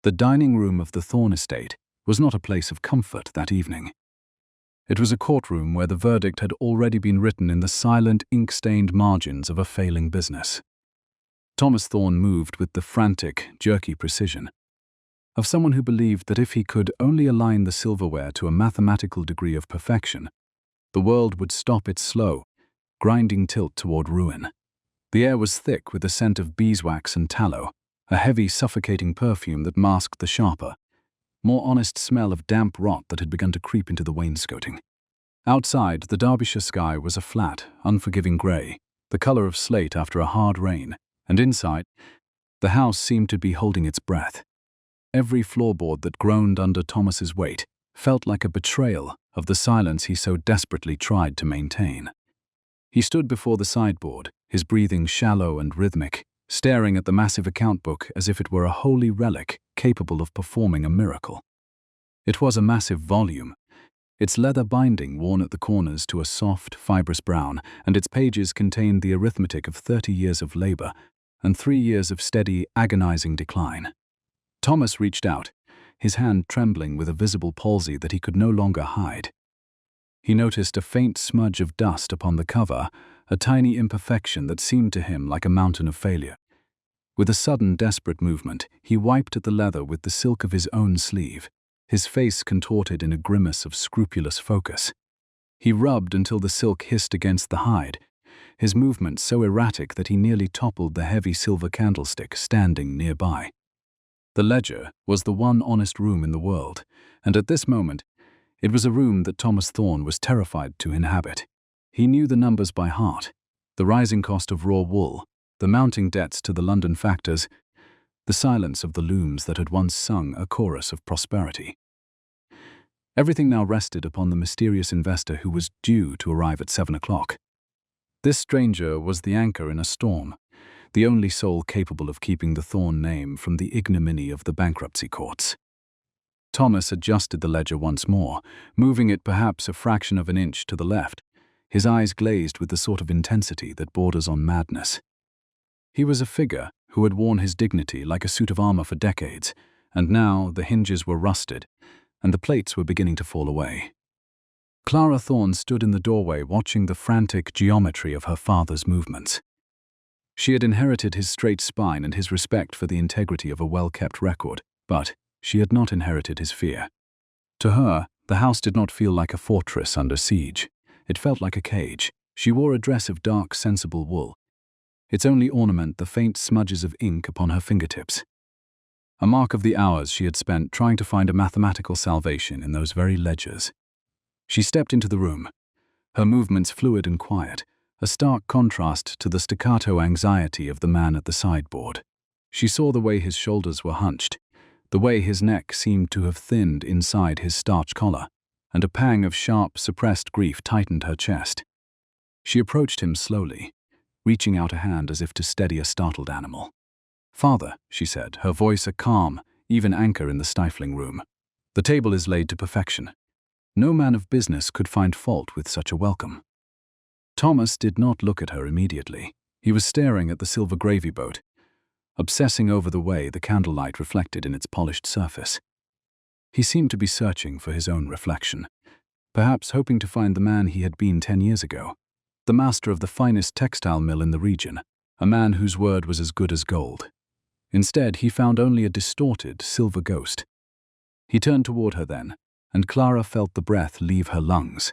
The dining room of the Thorne estate was not a place of comfort that evening. It was a courtroom where the verdict had already been written in the silent, ink-stained margins of a failing business. Thomas Thorne moved with the frantic, jerky precision of someone who believed that if he could only align the silverware to a mathematical degree of perfection, the world would stop its slow, grinding tilt toward ruin. The air was thick with the scent of beeswax and tallow, a heavy, suffocating perfume that masked the sharper, more honest smell of damp rot that had begun to creep into the wainscoting. Outside, the Derbyshire sky was a flat, unforgiving grey, the colour of slate after a hard rain, and inside, the house seemed to be holding its breath. Every floorboard that groaned under Thomas's weight felt like a betrayal of the silence he so desperately tried to maintain. He stood before the sideboard, his breathing shallow and rhythmic, staring at the massive account book as if it were a holy relic capable of performing a miracle. It was a massive volume, its leather binding worn at the corners to a soft, fibrous brown, and its pages contained the arithmetic of 30 years of labor and 3 years of steady, agonizing decline. Thomas reached out, his hand trembling with a visible palsy that he could no longer hide. He noticed a faint smudge of dust upon the cover, a tiny imperfection that seemed to him like a mountain of failure. With a sudden, desperate movement, he wiped at the leather with the silk of his own sleeve, his face contorted in a grimace of scrupulous focus. He rubbed until the silk hissed against the hide, his movement so erratic that he nearly toppled the heavy silver candlestick standing nearby. The ledger was the one honest room in the world, and at this moment, it was a room that Thomas Thorne was terrified to inhabit. He knew the numbers by heart, the rising cost of raw wool, the mounting debts to the London factors, the silence of the looms that had once sung a chorus of prosperity. Everything now rested upon the mysterious investor who was due to arrive at 7 o'clock. This stranger was the anchor in a storm, the only soul capable of keeping the Thorne name from the ignominy of the bankruptcy courts. Thomas adjusted the ledger once more, moving it perhaps a fraction of an inch to the left, his eyes glazed with the sort of intensity that borders on madness. He was a figure who had worn his dignity like a suit of armor for decades, and now the hinges were rusted, and the plates were beginning to fall away. Clara Thorne stood in the doorway watching the frantic geometry of her father's movements. She had inherited his straight spine and his respect for the integrity of a well-kept record, but she had not inherited his fear. To her, the house did not feel like a fortress under siege. It felt like a cage. She wore a dress of dark, sensible wool, its only ornament the faint smudges of ink upon her fingertips, a mark of the hours she had spent trying to find a mathematical salvation in those very ledgers. She stepped into the room, her movements fluid and quiet, a stark contrast to the staccato anxiety of the man at the sideboard. She saw the way his shoulders were hunched, the way his neck seemed to have thinned inside his starched collar, and a pang of sharp, suppressed grief tightened her chest. She approached him slowly, reaching out a hand as if to steady a startled animal. "Father," she said, her voice a calm, even anchor in the stifling room. "The table is laid to perfection. No man of business could find fault with such a welcome." Thomas did not look at her immediately. He was staring at the silver gravy boat, obsessing over the way the candlelight reflected in its polished surface. He seemed to be searching for his own reflection, perhaps hoping to find the man he had been 10 years ago, the master of the finest textile mill in the region, a man whose word was as good as gold. Instead, he found only a distorted silver ghost. He turned toward her then, and Clara felt the breath leave her lungs.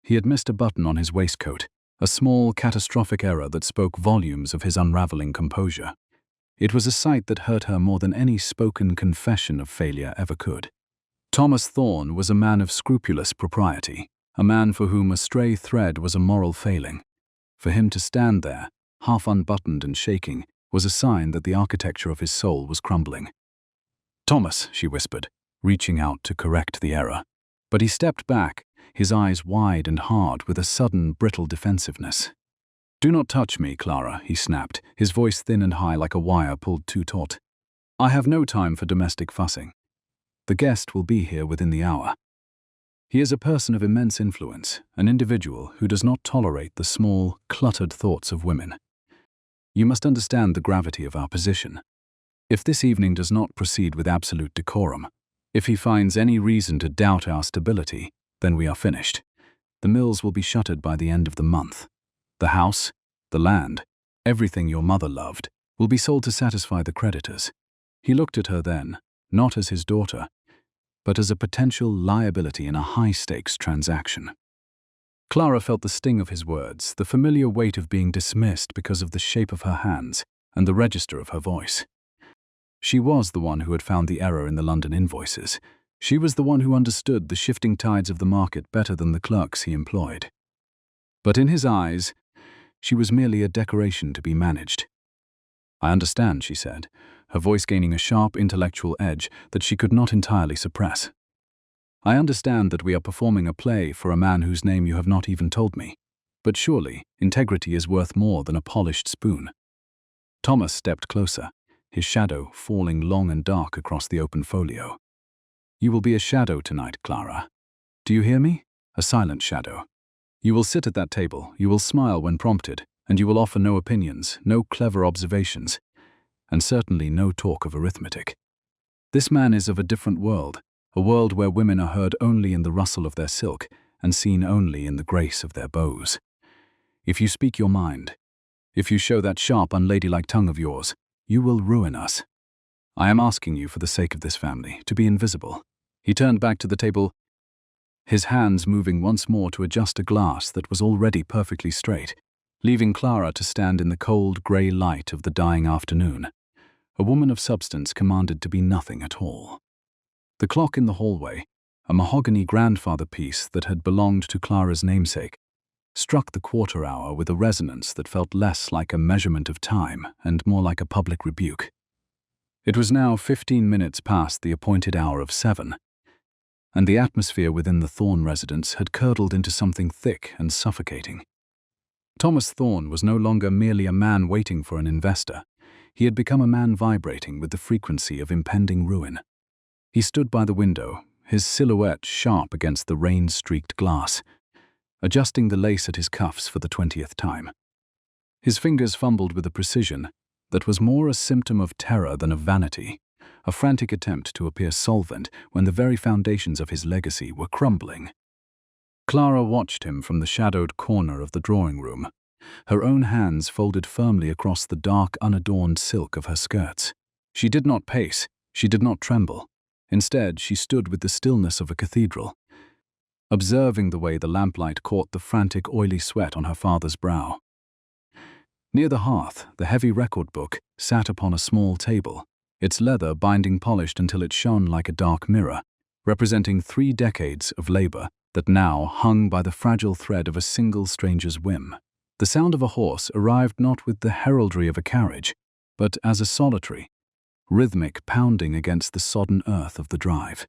He had missed a button on his waistcoat, a small, catastrophic error that spoke volumes of his unraveling composure. It was a sight that hurt her more than any spoken confession of failure ever could. Thomas Thorne was a man of scrupulous propriety, a man for whom a stray thread was a moral failing. For him to stand there, half unbuttoned and shaking, was a sign that the architecture of his soul was crumbling. "Thomas," she whispered, reaching out to correct the error. But he stepped back, his eyes wide and hard with a sudden, brittle defensiveness. "Do not touch me, Clara," he snapped, his voice thin and high like a wire pulled too taut. "I have no time for domestic fussing. The guest will be here within the hour. He is a person of immense influence, an individual who does not tolerate the small, cluttered thoughts of women. You must understand the gravity of our position. If this evening does not proceed with absolute decorum, if he finds any reason to doubt our stability, then we are finished. The mills will be shuttered by the end of the month. The house, the land, everything your mother loved, will be sold to satisfy the creditors. He looked at her then, not as his daughter, but as a potential liability in a high-stakes transaction. Clara felt the sting of his words, the familiar weight of being dismissed because of the shape of her hands and the register of her voice. She was the one who had found the error in the London invoices. She was the one who understood the shifting tides of the market better than the clerks he employed. But in his eyes, she was merely a decoration to be managed. "I understand," she said, her voice gaining a sharp intellectual edge that she could not entirely suppress. "I understand that we are performing a play for a man whose name you have not even told me. But surely, integrity is worth more than a polished spoon." Thomas stepped closer, his shadow falling long and dark across the open folio. "You will be a shadow tonight, Clara. Do you hear me? A silent shadow. You will sit at that table, you will smile when prompted, and you will offer no opinions, no clever observations, and certainly no talk of arithmetic. This man is of a different world, a world where women are heard only in the rustle of their silk and seen only in the grace of their bows. If you speak your mind, if you show that sharp, unladylike tongue of yours, you will ruin us. I am asking you for the sake of this family to be invisible." He turned back to the table, his hands moving once more to adjust a glass that was already perfectly straight, leaving Clara to stand in the cold grey light of the dying afternoon. A woman of substance commanded to be nothing at all. The clock in the hallway, a mahogany grandfather piece that had belonged to Clara's namesake, struck the quarter hour with a resonance that felt less like a measurement of time and more like a public rebuke. It was now 15 minutes past the appointed hour of 7, and the atmosphere within the Thorne residence had curdled into something thick and suffocating. Thomas Thorne was no longer merely a man waiting for an investor. He had become a man vibrating with the frequency of impending ruin. He stood by the window, his silhouette sharp against the rain-streaked glass, adjusting the lace at his cuffs for the 20th time. His fingers fumbled with a precision that was more a symptom of terror than of vanity, a frantic attempt to appear solvent when the very foundations of his legacy were crumbling. Clara watched him from the shadowed corner of the drawing room, her own hands folded firmly across the dark, unadorned silk of her skirts. She did not pace, she did not tremble. Instead, she stood with the stillness of a cathedral, observing the way the lamplight caught the frantic, oily sweat on her father's brow. Near the hearth, the heavy record book sat upon a small table, its leather binding polished until it shone like a dark mirror, representing 3 decades of labor that now hung by the fragile thread of a single stranger's whim. The sound of a horse arrived not with the heraldry of a carriage, but as a solitary, rhythmic pounding against the sodden earth of the drive.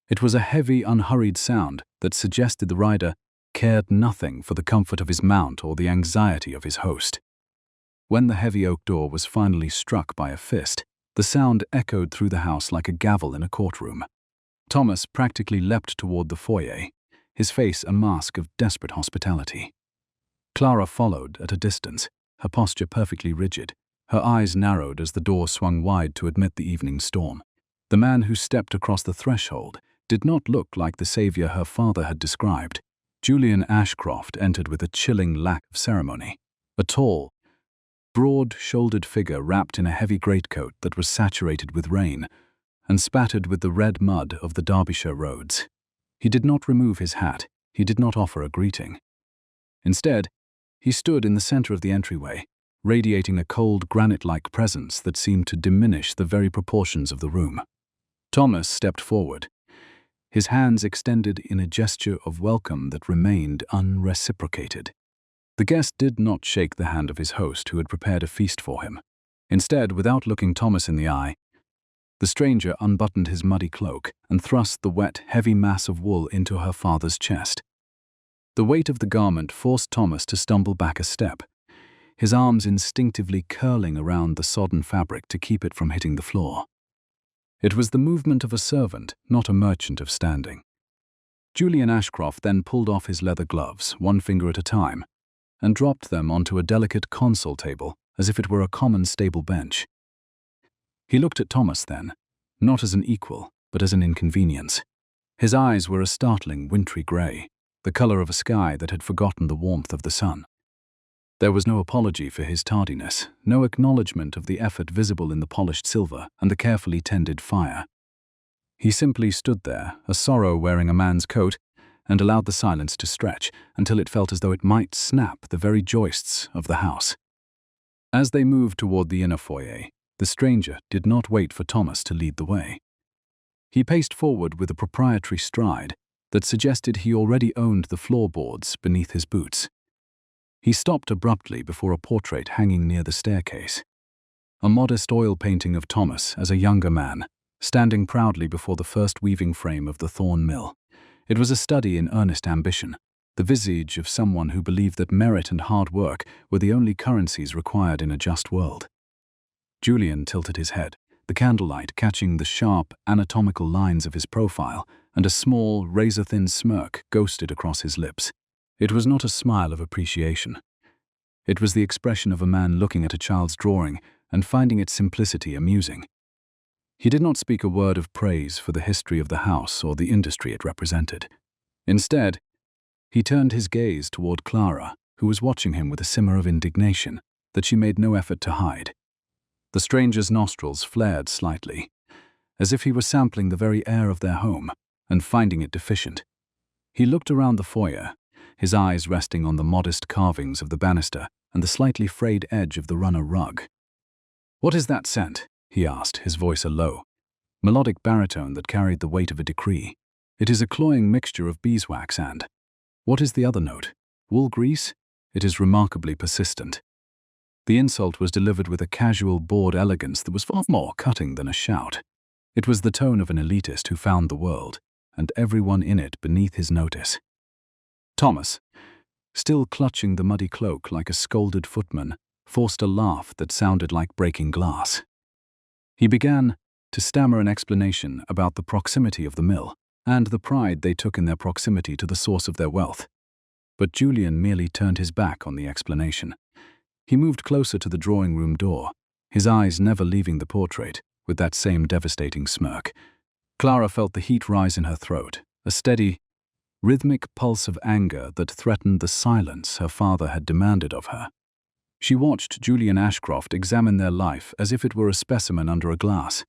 It was a heavy, unhurried sound that suggested the rider cared nothing for the comfort of his mount or the anxiety of his host. When the heavy oak door was finally struck by a fist, the sound echoed through the house like a gavel in a courtroom. Thomas practically leapt toward the foyer, his face a mask of desperate hospitality. Clara followed at a distance, her posture perfectly rigid, her eyes narrowed as the door swung wide to admit the evening storm. The man who stepped across the threshold did not look like the savior her father had described. Julian Ashcroft entered with a chilling lack of ceremony, a tall, broad-shouldered figure wrapped in a heavy greatcoat that was saturated with rain and spattered with the red mud of the Derbyshire roads. He did not remove his hat, he did not offer a greeting. Instead, he stood in the center of the entryway, radiating a cold, granite-like presence that seemed to diminish the very proportions of the room. Thomas stepped forward, his hands extended in a gesture of welcome that remained unreciprocated. The guest did not shake the hand of his host who had prepared a feast for him. Instead, without looking Thomas in the eye, the stranger unbuttoned his muddy cloak and thrust the wet, heavy mass of wool into her father's chest. The weight of the garment forced Thomas to stumble back a step, his arms instinctively curling around the sodden fabric to keep it from hitting the floor. It was the movement of a servant, not a merchant of standing. Julian Ashcroft then pulled off his leather gloves, one finger at a time, and dropped them onto a delicate console table as if it were a common stable bench. He looked at Thomas then, not as an equal, but as an inconvenience. His eyes were a startling wintry grey, the colour of a sky that had forgotten the warmth of the sun. There was no apology for his tardiness, no acknowledgement of the effort visible in the polished silver and the carefully tended fire. He simply stood there, a sorrow wearing a man's coat, and allowed the silence to stretch until it felt as though it might snap the very joists of the house. As they moved toward the inner foyer, the stranger did not wait for Thomas to lead the way. He paced forward with a proprietary stride that suggested he already owned the floorboards beneath his boots. He stopped abruptly before a portrait hanging near the staircase. A modest oil painting of Thomas as a younger man, standing proudly before the first weaving frame of the Thorne mill. It was a study in earnest ambition, the visage of someone who believed that merit and hard work were the only currencies required in a just world. Julian tilted his head, the candlelight catching the sharp, anatomical lines of his profile, and a small, razor-thin smirk ghosted across his lips. It was not a smile of appreciation. It was the expression of a man looking at a child's drawing and finding its simplicity amusing. He did not speak a word of praise for the history of the house or the industry it represented. Instead, he turned his gaze toward Clara, who was watching him with a simmer of indignation that she made no effort to hide. The stranger's nostrils flared slightly, as if he were sampling the very air of their home and finding it deficient. He looked around the foyer, his eyes resting on the modest carvings of the banister and the slightly frayed edge of the runner rug. "What is that scent?" he asked, his voice a low, melodic baritone that carried the weight of a decree. "It is a cloying mixture of beeswax and—" "What is the other note? Wool grease? It is remarkably persistent." The insult was delivered with a casual, bored elegance that was far more cutting than a shout. It was the tone of an elitist who found the world, and everyone in it beneath his notice. Thomas, still clutching the muddy cloak like a scolded footman, forced a laugh that sounded like breaking glass. He began to stammer an explanation about the proximity of the mill and the pride they took in their proximity to the source of their wealth. But Julian merely turned his back on the explanation. He moved closer to the drawing-room door, his eyes never leaving the portrait, with that same devastating smirk. Clara felt the heat rise in her throat, a steady, rhythmic pulse of anger that threatened the silence her father had demanded of her. She watched Julian Ashcroft examine their life as if it were a specimen under a glass,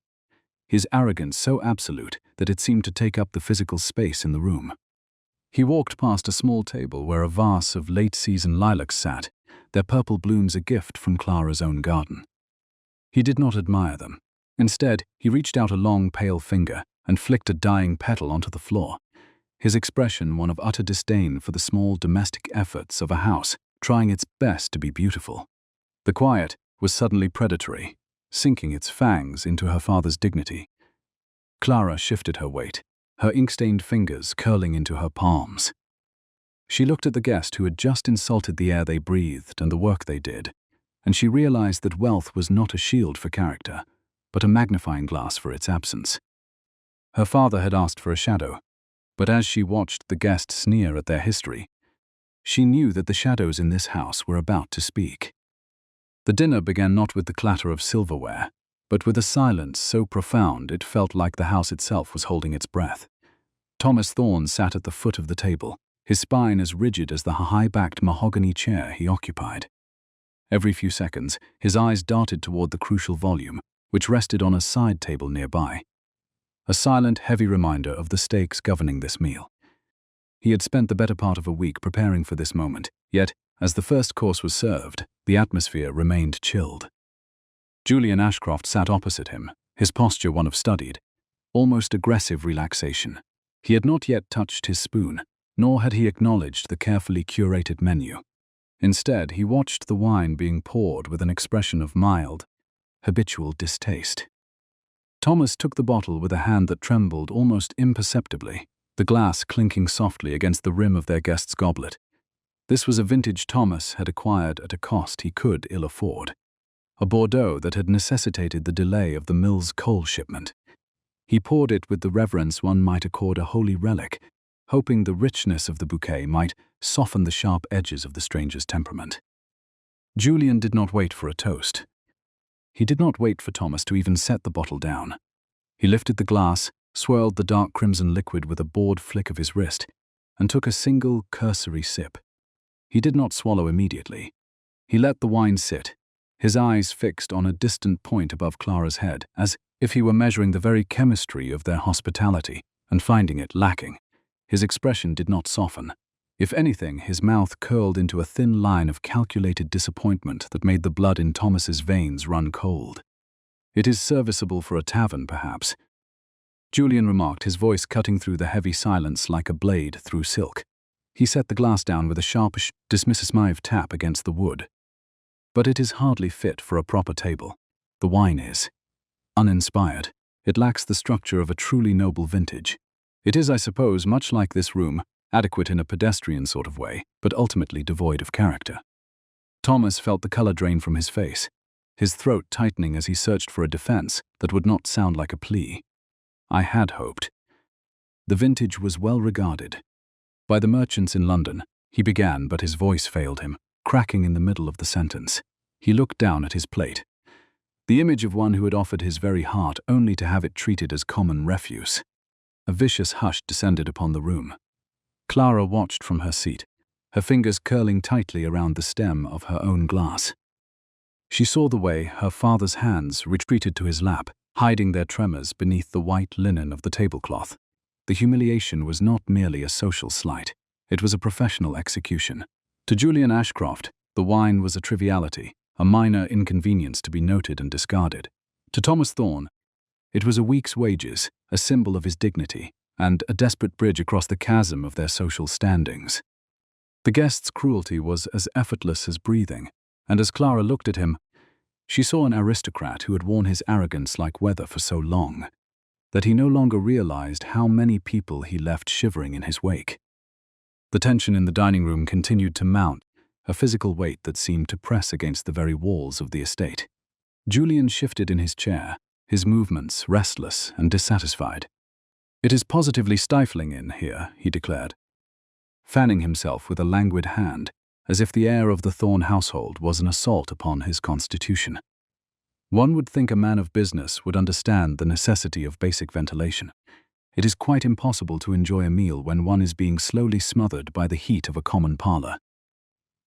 his arrogance so absolute that it seemed to take up the physical space in the room. He walked past a small table where a vase of late-season lilacs sat, their purple blooms a gift from Clara's own garden. He did not admire them. Instead, he reached out a long, pale finger and flicked a dying petal onto the floor, his expression one of utter disdain for the small domestic efforts of a house trying its best to be beautiful. The quiet was suddenly predatory, sinking its fangs into her father's dignity. Clara shifted her weight, her ink-stained fingers curling into her palms. She looked at the guest who had just insulted the air they breathed and the work they did, and she realized that wealth was not a shield for character, but a magnifying glass for its absence. Her father had asked for a shadow, but as she watched the guest sneer at their history, she knew that the shadows in this house were about to speak. The dinner began not with the clatter of silverware, but with a silence so profound it felt like the house itself was holding its breath. Thomas Thorne sat at the foot of the table, his spine as rigid as the high-backed mahogany chair he occupied. Every few seconds, his eyes darted toward the crucial volume, which rested on a side table nearby. A silent, heavy reminder of the stakes governing this meal. He had spent the better part of a week preparing for this moment, yet, as the first course was served, the atmosphere remained chilled. Julian Ashcroft sat opposite him, his posture one of studied, almost aggressive relaxation. He had not yet touched his spoon, nor had he acknowledged the carefully curated menu. Instead, he watched the wine being poured with an expression of mild, habitual distaste. Thomas took the bottle with a hand that trembled almost imperceptibly, the glass clinking softly against the rim of their guest's goblet. This was a vintage Thomas had acquired at a cost he could ill afford, a Bordeaux that had necessitated the delay of the mill's coal shipment. He poured it with the reverence one might accord a holy relic, hoping the richness of the bouquet might soften the sharp edges of the stranger's temperament. Julian did not wait for a toast. He did not wait for Thomas to even set the bottle down. He lifted the glass, swirled the dark crimson liquid with a bored flick of his wrist, and took a single cursory sip. He did not swallow immediately. He let the wine sit, his eyes fixed on a distant point above Clara's head, as if he were measuring the very chemistry of their hospitality and finding it lacking. His expression did not soften. If anything, his mouth curled into a thin line of calculated disappointment that made the blood in Thomas's veins run cold. "It is serviceable for a tavern, perhaps," Julian remarked, his voice cutting through the heavy silence like a blade through silk. He set the glass down with a sharpish, dismissive tap against the wood. "But it is hardly fit for a proper table. The wine is uninspired. It lacks the structure of a truly noble vintage. It is, I suppose, much like this room, adequate in a pedestrian sort of way, but ultimately devoid of character." Thomas felt the color drain from his face, his throat tightening as he searched for a defense that would not sound like a plea. "I had hoped." The vintage was well regarded by the merchants in London, he began, but his voice failed him, cracking in the middle of the sentence. He looked down at his plate. The image of one who had offered his very heart only to have it treated as common refuse. A vicious hush descended upon the room. Clara watched from her seat, her fingers curling tightly around the stem of her own glass. She saw the way her father's hands retreated to his lap, hiding their tremors beneath the white linen of the tablecloth. The humiliation was not merely a social slight, it was a professional execution. To Julian Ashcroft, the wine was a triviality, a minor inconvenience to be noted and discarded. To Thomas Thorne, it was a week's wages, a symbol of his dignity, and a desperate bridge across the chasm of their social standings. The guest's cruelty was as effortless as breathing, and as Clara looked at him, she saw an aristocrat who had worn his arrogance like weather for so long, that he no longer realized how many people he left shivering in his wake. The tension in the dining room continued to mount, a physical weight that seemed to press against the very walls of the estate. Julian shifted in his chair, his movements restless and dissatisfied. "It is positively stifling in here," he declared, fanning himself with a languid hand, as if the air of the Thorne household was an assault upon his constitution. One would think a man of business would understand the necessity of basic ventilation. It is quite impossible to enjoy a meal when one is being slowly smothered by the heat of a common parlor.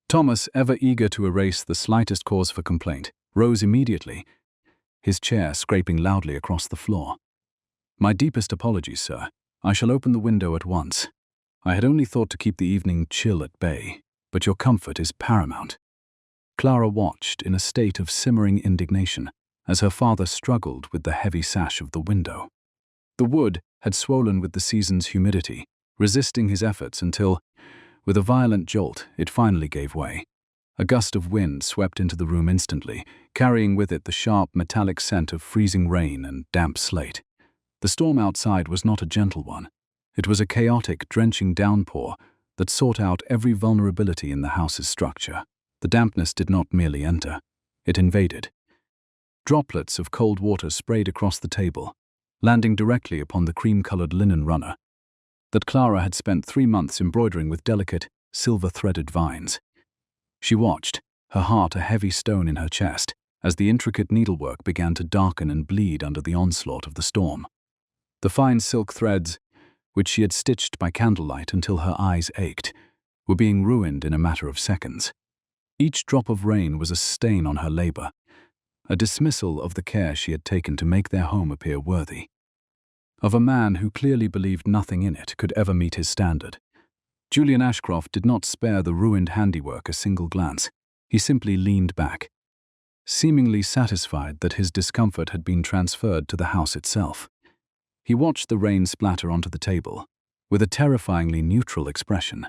Thomas, ever eager to erase the slightest cause for complaint, rose immediately, his chair scraping loudly across the floor. "My deepest apologies, sir. I shall open the window at once. I had only thought to keep the evening chill at bay, but your comfort is paramount." Clara watched in a state of simmering indignation as her father struggled with the heavy sash of the window. The wood had swollen with the season's humidity, resisting his efforts until, with a violent jolt, it finally gave way. A gust of wind swept into the room instantly, carrying with it the sharp metallic scent of freezing rain and damp slate. The storm outside was not a gentle one. It was a chaotic, drenching downpour that sought out every vulnerability in the house's structure. The dampness did not merely enter, it invaded. Droplets of cold water sprayed across the table, landing directly upon the cream-colored linen runner that Clara had spent 3 months embroidering with delicate, silver-threaded vines. She watched, her heart a heavy stone in her chest, as the intricate needlework began to darken and bleed under the onslaught of the storm. The fine silk threads, which she had stitched by candlelight until her eyes ached, were being ruined in a matter of seconds. Each drop of rain was a stain on her labor, a dismissal of the care she had taken to make their home appear worthy of a man who clearly believed nothing in it could ever meet his standard. Julian Ashcroft did not spare the ruined handiwork a single glance. He simply leaned back, seemingly satisfied that his discomfort had been transferred to the house itself. He watched the rain splatter onto the table, with a terrifyingly neutral expression,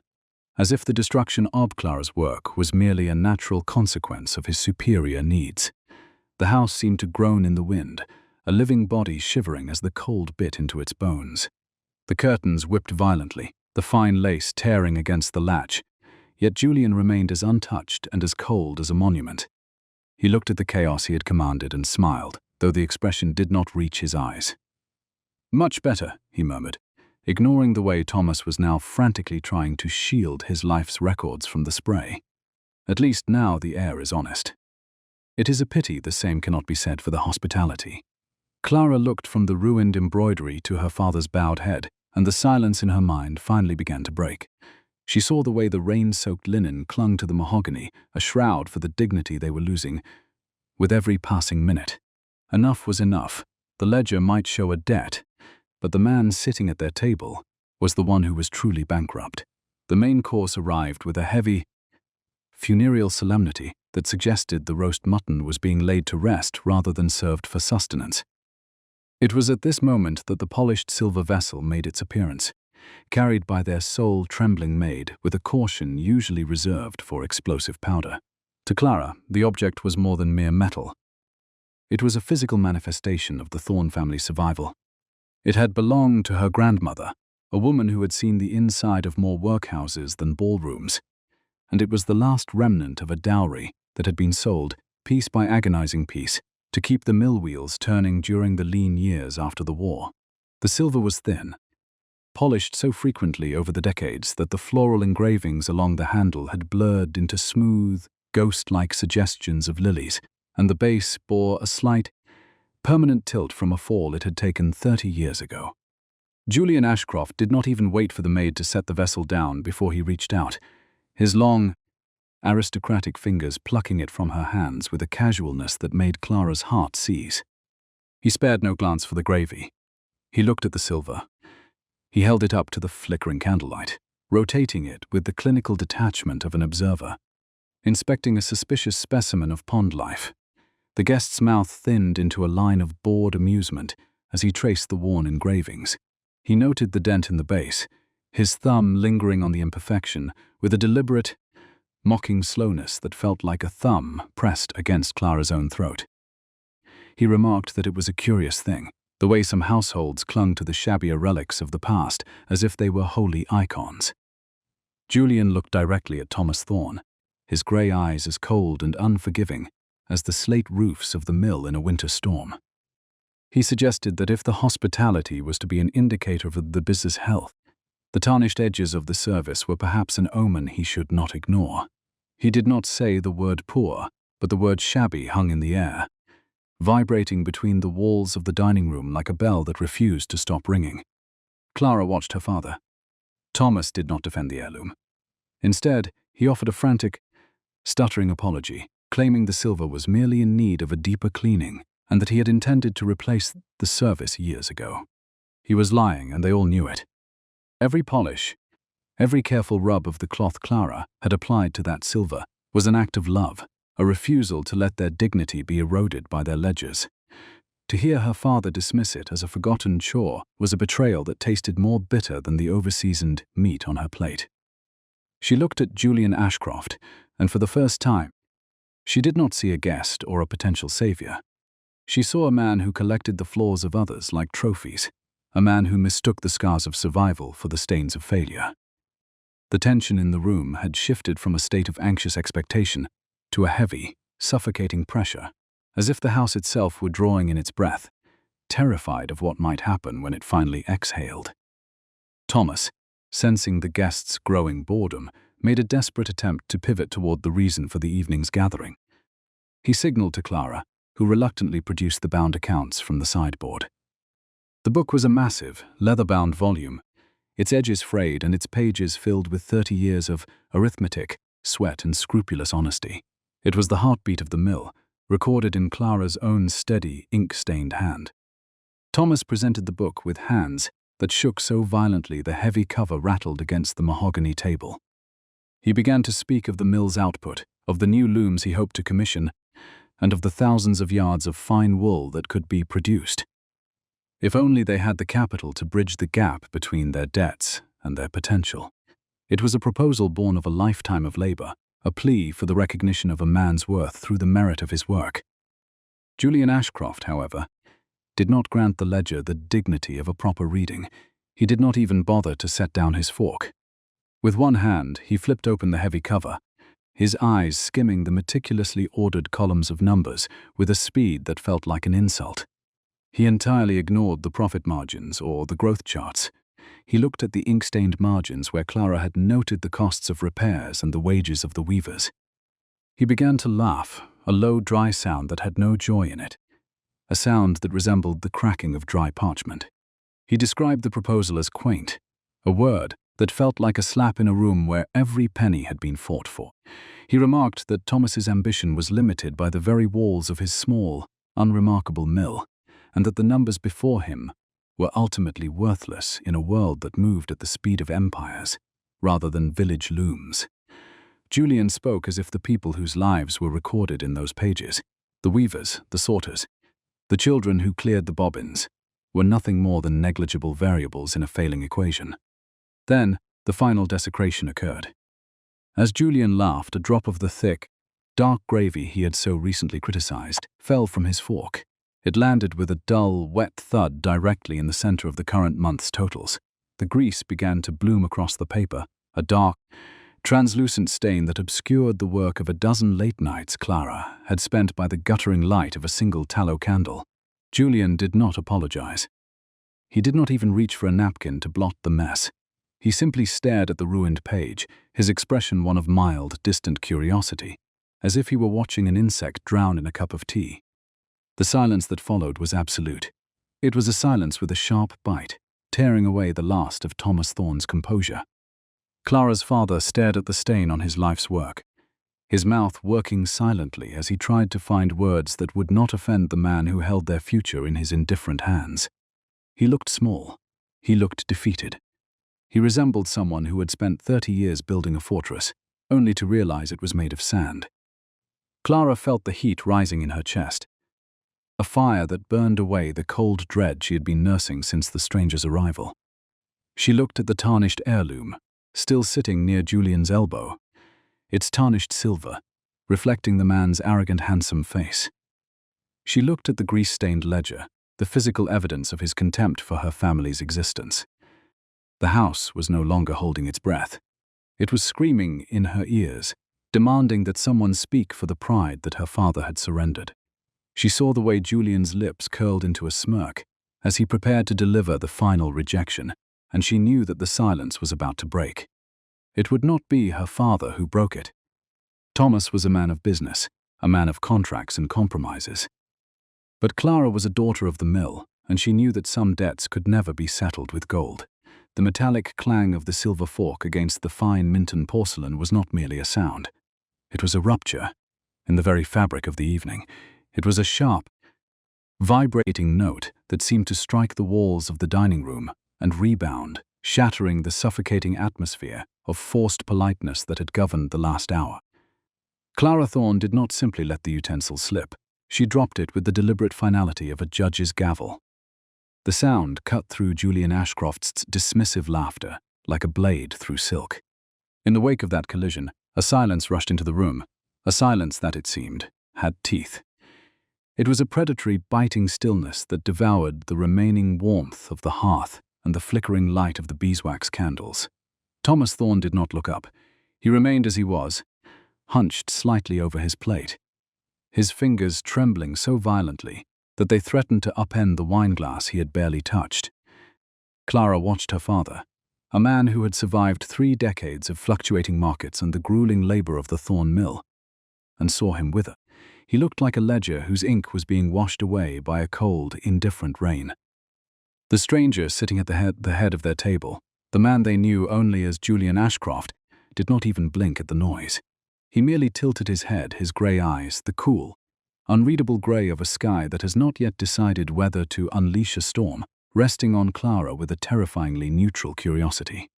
as if the destruction of Clara's work was merely a natural consequence of his superior needs. The house seemed to groan in the wind, a living body shivering as the cold bit into its bones. The curtains whipped violently, the fine lace tearing against the latch, yet Julian remained as untouched and as cold as a monument. He looked at the chaos he had commanded and smiled, though the expression did not reach his eyes. "Much better," he murmured, ignoring the way Thomas was now frantically trying to shield his life's records from the spray. "At least now the air is honest." It is a pity the same cannot be said for the hospitality. Clara looked from the ruined embroidery to her father's bowed head, and the silence in her mind finally began to break. She saw the way the rain-soaked linen clung to the mahogany, a shroud for the dignity they were losing with every passing minute. Enough was enough. The ledger might show a debt, but the man sitting at their table was the one who was truly bankrupt. The main course arrived with a heavy, funereal solemnity that suggested the roast mutton was being laid to rest rather than served for sustenance. It was at this moment that the polished silver vessel made its appearance, carried by their soul-trembling maid with a caution usually reserved for explosive powder. To Clara, the object was more than mere metal. It was a physical manifestation of the Thorne family's survival. It had belonged to her grandmother, a woman who had seen the inside of more workhouses than ballrooms, and it was the last remnant of a dowry that had been sold, piece by agonizing piece, to keep the mill wheels turning during the lean years after the war. The silver was thin, polished so frequently over the decades that the floral engravings along the handle had blurred into smooth, ghost-like suggestions of lilies, and the base bore a slight, permanent tilt from a fall it had taken 30 years ago. Julian Ashcroft did not even wait for the maid to set the vessel down before he reached out, his long, aristocratic fingers plucking it from her hands with a casualness that made Clara's heart seize. He spared no glance for the gravy. He looked at the silver. He held it up to the flickering candlelight, rotating it with the clinical detachment of an observer, inspecting a suspicious specimen of pond life. The guest's mouth thinned into a line of bored amusement as he traced the worn engravings. He noted the dent in the base, his thumb lingering on the imperfection with a deliberate, mocking slowness that felt like a thumb pressed against Clara's own throat. He remarked that it was a curious thing, the way some households clung to the shabbier relics of the past as if they were holy icons. Julian looked directly at Thomas Thorne, his grey eyes as cold and unforgiving as the slate roofs of the mill in a winter storm. He suggested that if the hospitality was to be an indicator of the business health, the tarnished edges of the service were perhaps an omen he should not ignore. He did not say the word poor, but the word shabby hung in the air, vibrating between the walls of the dining room like a bell that refused to stop ringing. Clara watched her father. Thomas did not defend the heirloom. Instead, he offered a frantic, stuttering apology, claiming the silver was merely in need of a deeper cleaning and that he had intended to replace the service years ago. He was lying, and they all knew it. Every polish, every careful rub of the cloth Clara had applied to that silver was an act of love, a refusal to let their dignity be eroded by their ledgers. To hear her father dismiss it as a forgotten chore was a betrayal that tasted more bitter than the overseasoned meat on her plate. She looked at Julian Ashcroft, and for the first time, she did not see a guest or a potential savior. She saw a man who collected the flaws of others like trophies, a man who mistook the scars of survival for the stains of failure. The tension in the room had shifted from a state of anxious expectation to a heavy, suffocating pressure, as if the house itself were drawing in its breath, terrified of what might happen when it finally exhaled. Thomas, sensing the guests' growing boredom, made a desperate attempt to pivot toward the reason for the evening's gathering. He signaled to Clara, who reluctantly produced the bound accounts from the sideboard. The book was a massive, leather-bound volume, its edges frayed and its pages filled with 30 years of arithmetic, sweat, and scrupulous honesty. It was the heartbeat of the mill, recorded in Clara's own steady, ink-stained hand. Thomas presented the book with hands that shook so violently the heavy cover rattled against the mahogany table. He began to speak of the mill's output, of the new looms he hoped to commission, and of the thousands of yards of fine wool that could be produced. If only they had the capital to bridge the gap between their debts and their potential. It was a proposal born of a lifetime of labor, a plea for the recognition of a man's worth through the merit of his work. Julian Ashcroft, however, did not grant the ledger the dignity of a proper reading. He did not even bother to set down his fork. With one hand, he flipped open the heavy cover, his eyes skimming the meticulously ordered columns of numbers with a speed that felt like an insult. He entirely ignored the profit margins or the growth charts. He looked at the ink-stained margins where Clara had noted the costs of repairs and the wages of the weavers. He began to laugh, a low, dry sound that had no joy in it, a sound that resembled the cracking of dry parchment. He described the proposal as quaint, a word that felt like a slap in a room where every penny had been fought for. He remarked that Thomas's ambition was limited by the very walls of his small, unremarkable mill, and that the numbers before him were ultimately worthless in a world that moved at the speed of empires, rather than village looms. Julian spoke as if the people whose lives were recorded in those pages, the weavers, the sorters, the children who cleared the bobbins, were nothing more than negligible variables in a failing equation. Then, the final desecration occurred. As Julian laughed, a drop of the thick, dark gravy he had so recently criticized fell from his fork. It landed with a dull, wet thud directly in the center of the current month's totals. The grease began to bloom across the paper, a dark, translucent stain that obscured the work of a dozen late nights Clara had spent by the guttering light of a single tallow candle. Julian did not apologize. He did not even reach for a napkin to blot the mess. He simply stared at the ruined page, his expression one of mild, distant curiosity, as if he were watching an insect drown in a cup of tea. The silence that followed was absolute. It was a silence with a sharp bite, tearing away the last of Thomas Thorne's composure. Clara's father stared at the stain on his life's work, his mouth working silently as he tried to find words that would not offend the man who held their future in his indifferent hands. He looked small. He looked defeated. He resembled someone who had spent 30 years building a fortress, only to realize it was made of sand. Clara felt the heat rising in her chest, a fire that burned away the cold dread she had been nursing since the stranger's arrival. She looked at the tarnished heirloom, still sitting near Julian's elbow, its tarnished silver, reflecting the man's arrogant, handsome face. She looked at the grease-stained ledger, the physical evidence of his contempt for her family's existence. The house was no longer holding its breath. It was screaming in her ears, demanding that someone speak for the pride that her father had surrendered. She saw the way Julian's lips curled into a smirk as he prepared to deliver the final rejection, and she knew that the silence was about to break. It would not be her father who broke it. Thomas was a man of business, a man of contracts and compromises. But Clara was a daughter of the mill, and she knew that some debts could never be settled with gold. The metallic clang of the silver fork against the fine Minton porcelain was not merely a sound. It was a rupture in the very fabric of the evening. It was a sharp, vibrating note that seemed to strike the walls of the dining room and rebound, shattering the suffocating atmosphere of forced politeness that had governed the last hour. Clara Thorne did not simply let the utensil slip. She dropped it with the deliberate finality of a judge's gavel. The sound cut through Julian Ashcroft's dismissive laughter like a blade through silk. In the wake of that collision, a silence rushed into the room, a silence that, it seemed, had teeth. It was a predatory, biting stillness that devoured the remaining warmth of the hearth and the flickering light of the beeswax candles. Thomas Thorne did not look up. He remained as he was, hunched slightly over his plate, his fingers trembling so violently that they threatened to upend the wineglass he had barely touched. Clara watched her father, a man who had survived 3 decades of fluctuating markets and the grueling labor of the Thorne mill, and saw him wither. He looked like a ledger whose ink was being washed away by a cold, indifferent rain. The stranger sitting at the head of their table, the man they knew only as Julian Ashcroft, did not even blink at the noise. He merely tilted his head, his grey eyes, the cool, unreadable grey of a sky that has not yet decided whether to unleash a storm, resting on Clara with a terrifyingly neutral curiosity.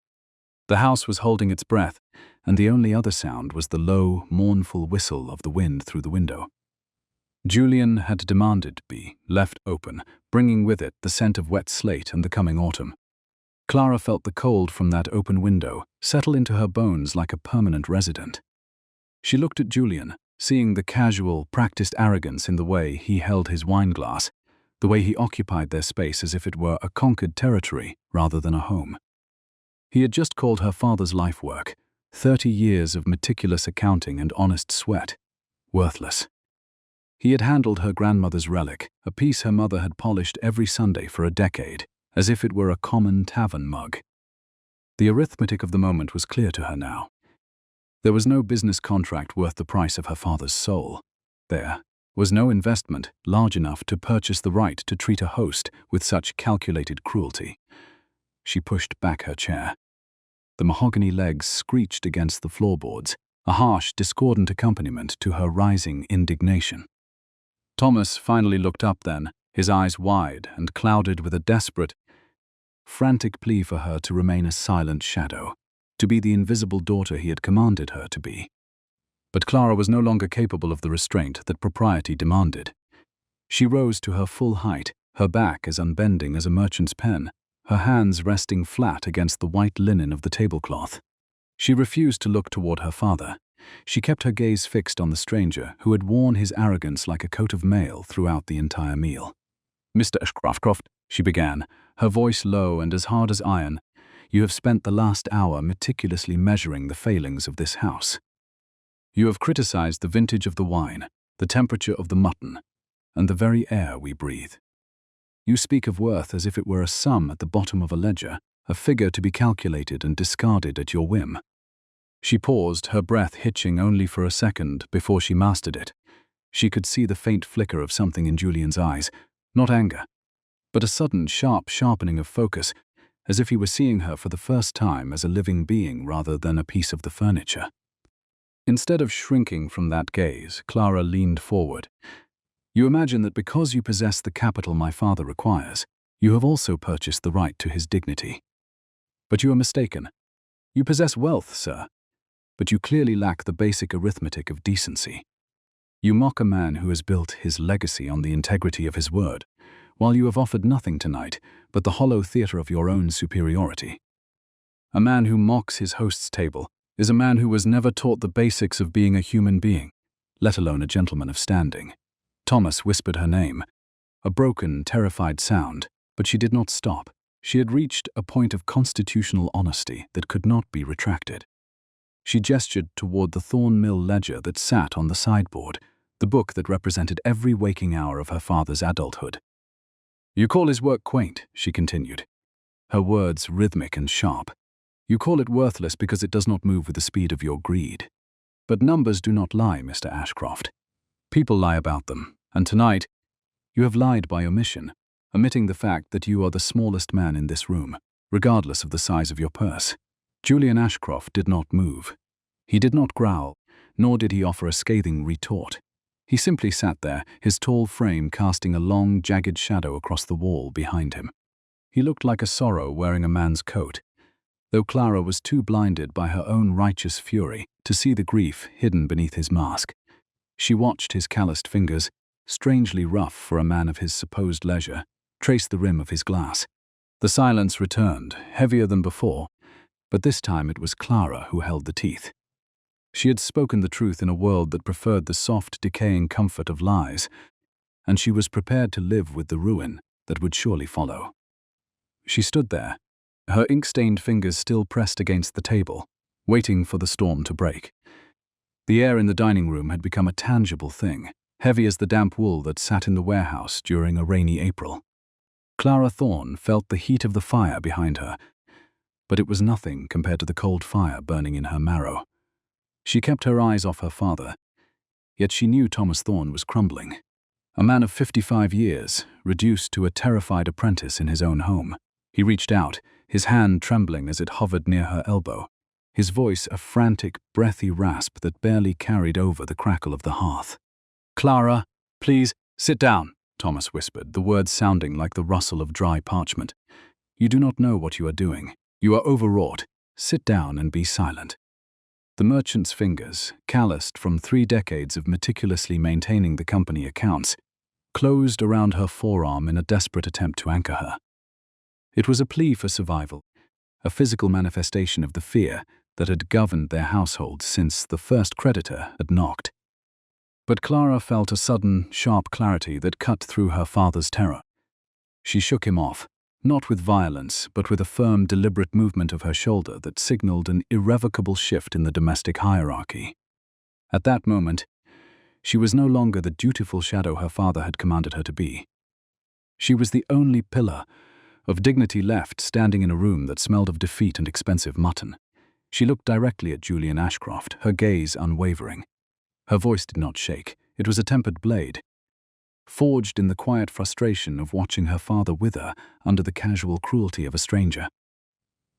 The house was holding its breath, and the only other sound was the low, mournful whistle of the wind through the window. Julian had demanded to be left open, bringing with it the scent of wet slate and the coming autumn. Clara felt the cold from that open window settle into her bones like a permanent resident. She looked at Julian, seeing the casual, practiced arrogance in the way he held his wineglass, the way he occupied their space as if it were a conquered territory rather than a home. He had just called her father's life work, 30 years of meticulous accounting and honest sweat, worthless. He had handled her grandmother's relic, a piece her mother had polished every Sunday for a decade, as if it were a common tavern mug. The arithmetic of the moment was clear to her now. There was no business contract worth the price of her father's soul. There was no investment large enough to purchase the right to treat a host with such calculated cruelty. She pushed back her chair. The mahogany legs screeched against the floorboards, a harsh, discordant accompaniment to her rising indignation. Thomas finally looked up then, his eyes wide and clouded with a desperate, frantic plea for her to remain a silent shadow, to be the invisible daughter he had commanded her to be. But Clara was no longer capable of the restraint that propriety demanded. She rose to her full height, her back as unbending as a merchant's pen, her hands resting flat against the white linen of the tablecloth. She refused to look toward her father. She kept her gaze fixed on the stranger who had worn his arrogance like a coat of mail throughout the entire meal. "Mr. Ashcroft," she began, her voice low and as hard as iron, "you have spent the last hour meticulously measuring the failings of this house. You have criticized the vintage of the wine, the temperature of the mutton, and the very air we breathe. You speak of worth as if it were a sum at the bottom of a ledger, a figure to be calculated and discarded at your whim." She paused, her breath hitching only for a second before she mastered it. She could see the faint flicker of something in Julian's eyes, not anger, but a sudden sharp sharpening of focus, as if he were seeing her for the first time as a living being rather than a piece of the furniture. Instead of shrinking from that gaze, Clara leaned forward. "You imagine that because you possess the capital my father requires, you have also purchased the right to his dignity. But you are mistaken. You possess wealth, sir, but you clearly lack the basic arithmetic of decency. You mock a man who has built his legacy on the integrity of his word, while you have offered nothing tonight but the hollow theatre of your own superiority. A man who mocks his host's table is a man who was never taught the basics of being a human being, let alone a gentleman of standing." Thomas whispered her name, a broken, terrified sound, but she did not stop. She had reached a point of constitutional honesty that could not be retracted. She gestured toward the Thorne Mill ledger that sat on the sideboard, the book that represented every waking hour of her father's adulthood. "You call his work quaint," she continued, her words rhythmic and sharp. "You call it worthless because it does not move with the speed of your greed. But numbers do not lie, Mr. Ashcroft. People lie about them, and tonight you have lied by omission, omitting the fact that you are the smallest man in this room, regardless of the size of your purse." Julian Ashcroft did not move. He did not growl, nor did he offer a scathing retort. He simply sat there, his tall frame casting a long, jagged shadow across the wall behind him. He looked like a sorrow wearing a man's coat, though Clara was too blinded by her own righteous fury to see the grief hidden beneath his mask. She watched his calloused fingers, strangely rough for a man of his supposed leisure, trace the rim of his glass. The silence returned, heavier than before, but this time it was Clara who held the teeth. She had spoken the truth in a world that preferred the soft, decaying comfort of lies, and she was prepared to live with the ruin that would surely follow. She stood there, her ink-stained fingers still pressed against the table, waiting for the storm to break. The air in the dining room had become a tangible thing, heavy as the damp wool that sat in the warehouse during a rainy April. Clara Thorne felt the heat of the fire behind her, but it was nothing compared to the cold fire burning in her marrow. She kept her eyes off her father, yet she knew Thomas Thorne was crumbling. A man of 55 years, reduced to a terrified apprentice in his own home. He reached out, his hand trembling as it hovered near her elbow, his voice a frantic, breathy rasp that barely carried over the crackle of the hearth. "Clara, please, sit down," Thomas whispered, the words sounding like the rustle of dry parchment. "You do not know what you are doing. You are overwrought. Sit down and be silent." The merchant's fingers, calloused from 3 decades of meticulously maintaining the company accounts, closed around her forearm in a desperate attempt to anchor her. It was a plea for survival, a physical manifestation of the fear that had governed their household since the first creditor had knocked. But Clara felt a sudden, sharp clarity that cut through her father's terror. She shook him off, not with violence, but with a firm, deliberate movement of her shoulder that signaled an irrevocable shift in the domestic hierarchy. At that moment, she was no longer the dutiful shadow her father had commanded her to be. She was the only pillar of dignity left standing in a room that smelled of defeat and expensive mutton. She looked directly at Julian Ashcroft, her gaze unwavering. Her voice did not shake, It was a tempered blade, forged in the quiet frustration of watching her father wither under the casual cruelty of a stranger.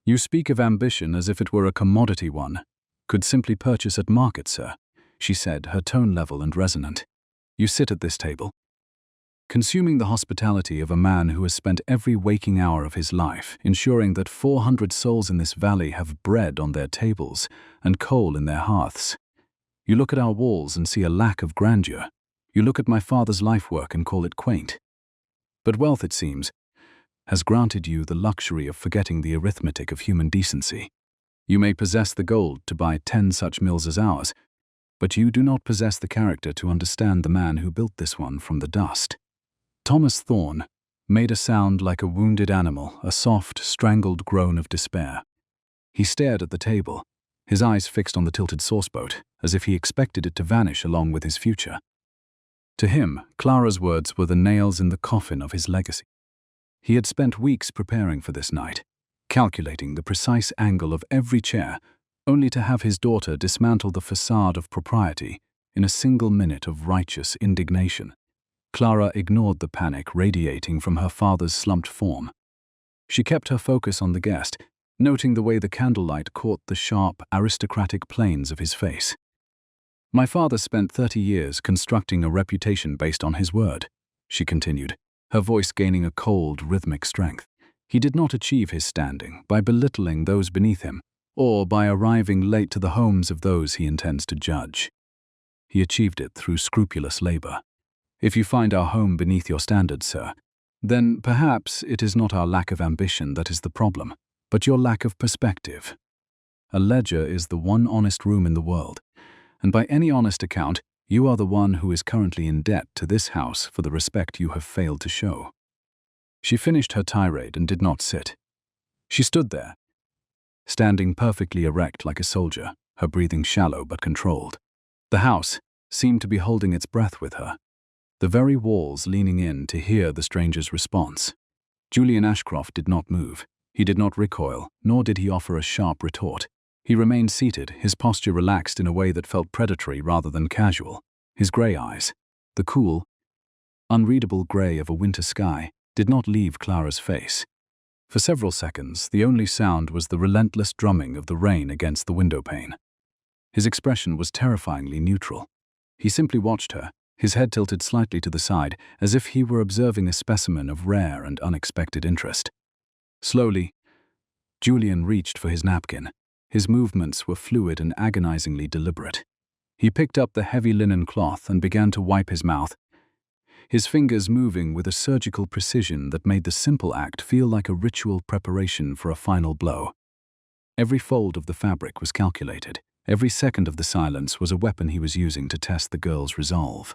"You speak of ambition as if it were a commodity one could simply purchase at market, sir," she said, her tone level and resonant. "You sit at this table, consuming the hospitality of a man who has spent every waking hour of his life ensuring that 400 souls in this valley have bread on their tables and coal in their hearths. You look at our walls and see a lack of grandeur. You look at my father's life work and call it quaint. But wealth, it seems, has granted you the luxury of forgetting the arithmetic of human decency. You may possess the gold to buy 10 such mills as ours, but you do not possess the character to understand the man who built this one from the dust." Thomas Thorne made a sound like a wounded animal, a soft, strangled groan of despair. He stared at the table, his eyes fixed on the tilted sauceboat, as if he expected it to vanish along with his future. To him, Clara's words were the nails in the coffin of his legacy. He had spent weeks preparing for this night, calculating the precise angle of every chair, only to have his daughter dismantle the facade of propriety in a single minute of righteous indignation. Clara ignored the panic radiating from her father's slumped form. She kept her focus on the guest, noting the way the candlelight caught the sharp, aristocratic planes of his face. "My father spent 30 years constructing a reputation based on his word," she continued, her voice gaining a cold, rhythmic strength. "He did not achieve his standing by belittling those beneath him, or by arriving late to the homes of those he intends to judge. He achieved it through scrupulous labor. If you find our home beneath your standards, sir, then perhaps it is not our lack of ambition that is the problem, but your lack of perspective. A ledger is the one honest room in the world, and by any honest account, you are the one who is currently in debt to this house for the respect you have failed to show." She finished her tirade and did not sit. She stood there, standing perfectly erect like a soldier, her breathing shallow but controlled. The house seemed to be holding its breath with her, the very walls leaning in to hear the stranger's response. Julian Ashcroft did not move. He did not recoil, nor did he offer a sharp retort. He remained seated, his posture relaxed in a way that felt predatory rather than casual. His grey eyes, the cool, unreadable grey of a winter sky, did not leave Clara's face. For several seconds, the only sound was the relentless drumming of the rain against the windowpane. His expression was terrifyingly neutral. He simply watched her, his head tilted slightly to the side, as if he were observing a specimen of rare and unexpected interest. Slowly, Julian reached for his napkin. His movements were fluid and agonizingly deliberate. He picked up the heavy linen cloth and began to wipe his mouth, his fingers moving with a surgical precision that made the simple act feel like a ritual preparation for a final blow. Every fold of the fabric was calculated. Every second of the silence was a weapon he was using to test the girl's resolve.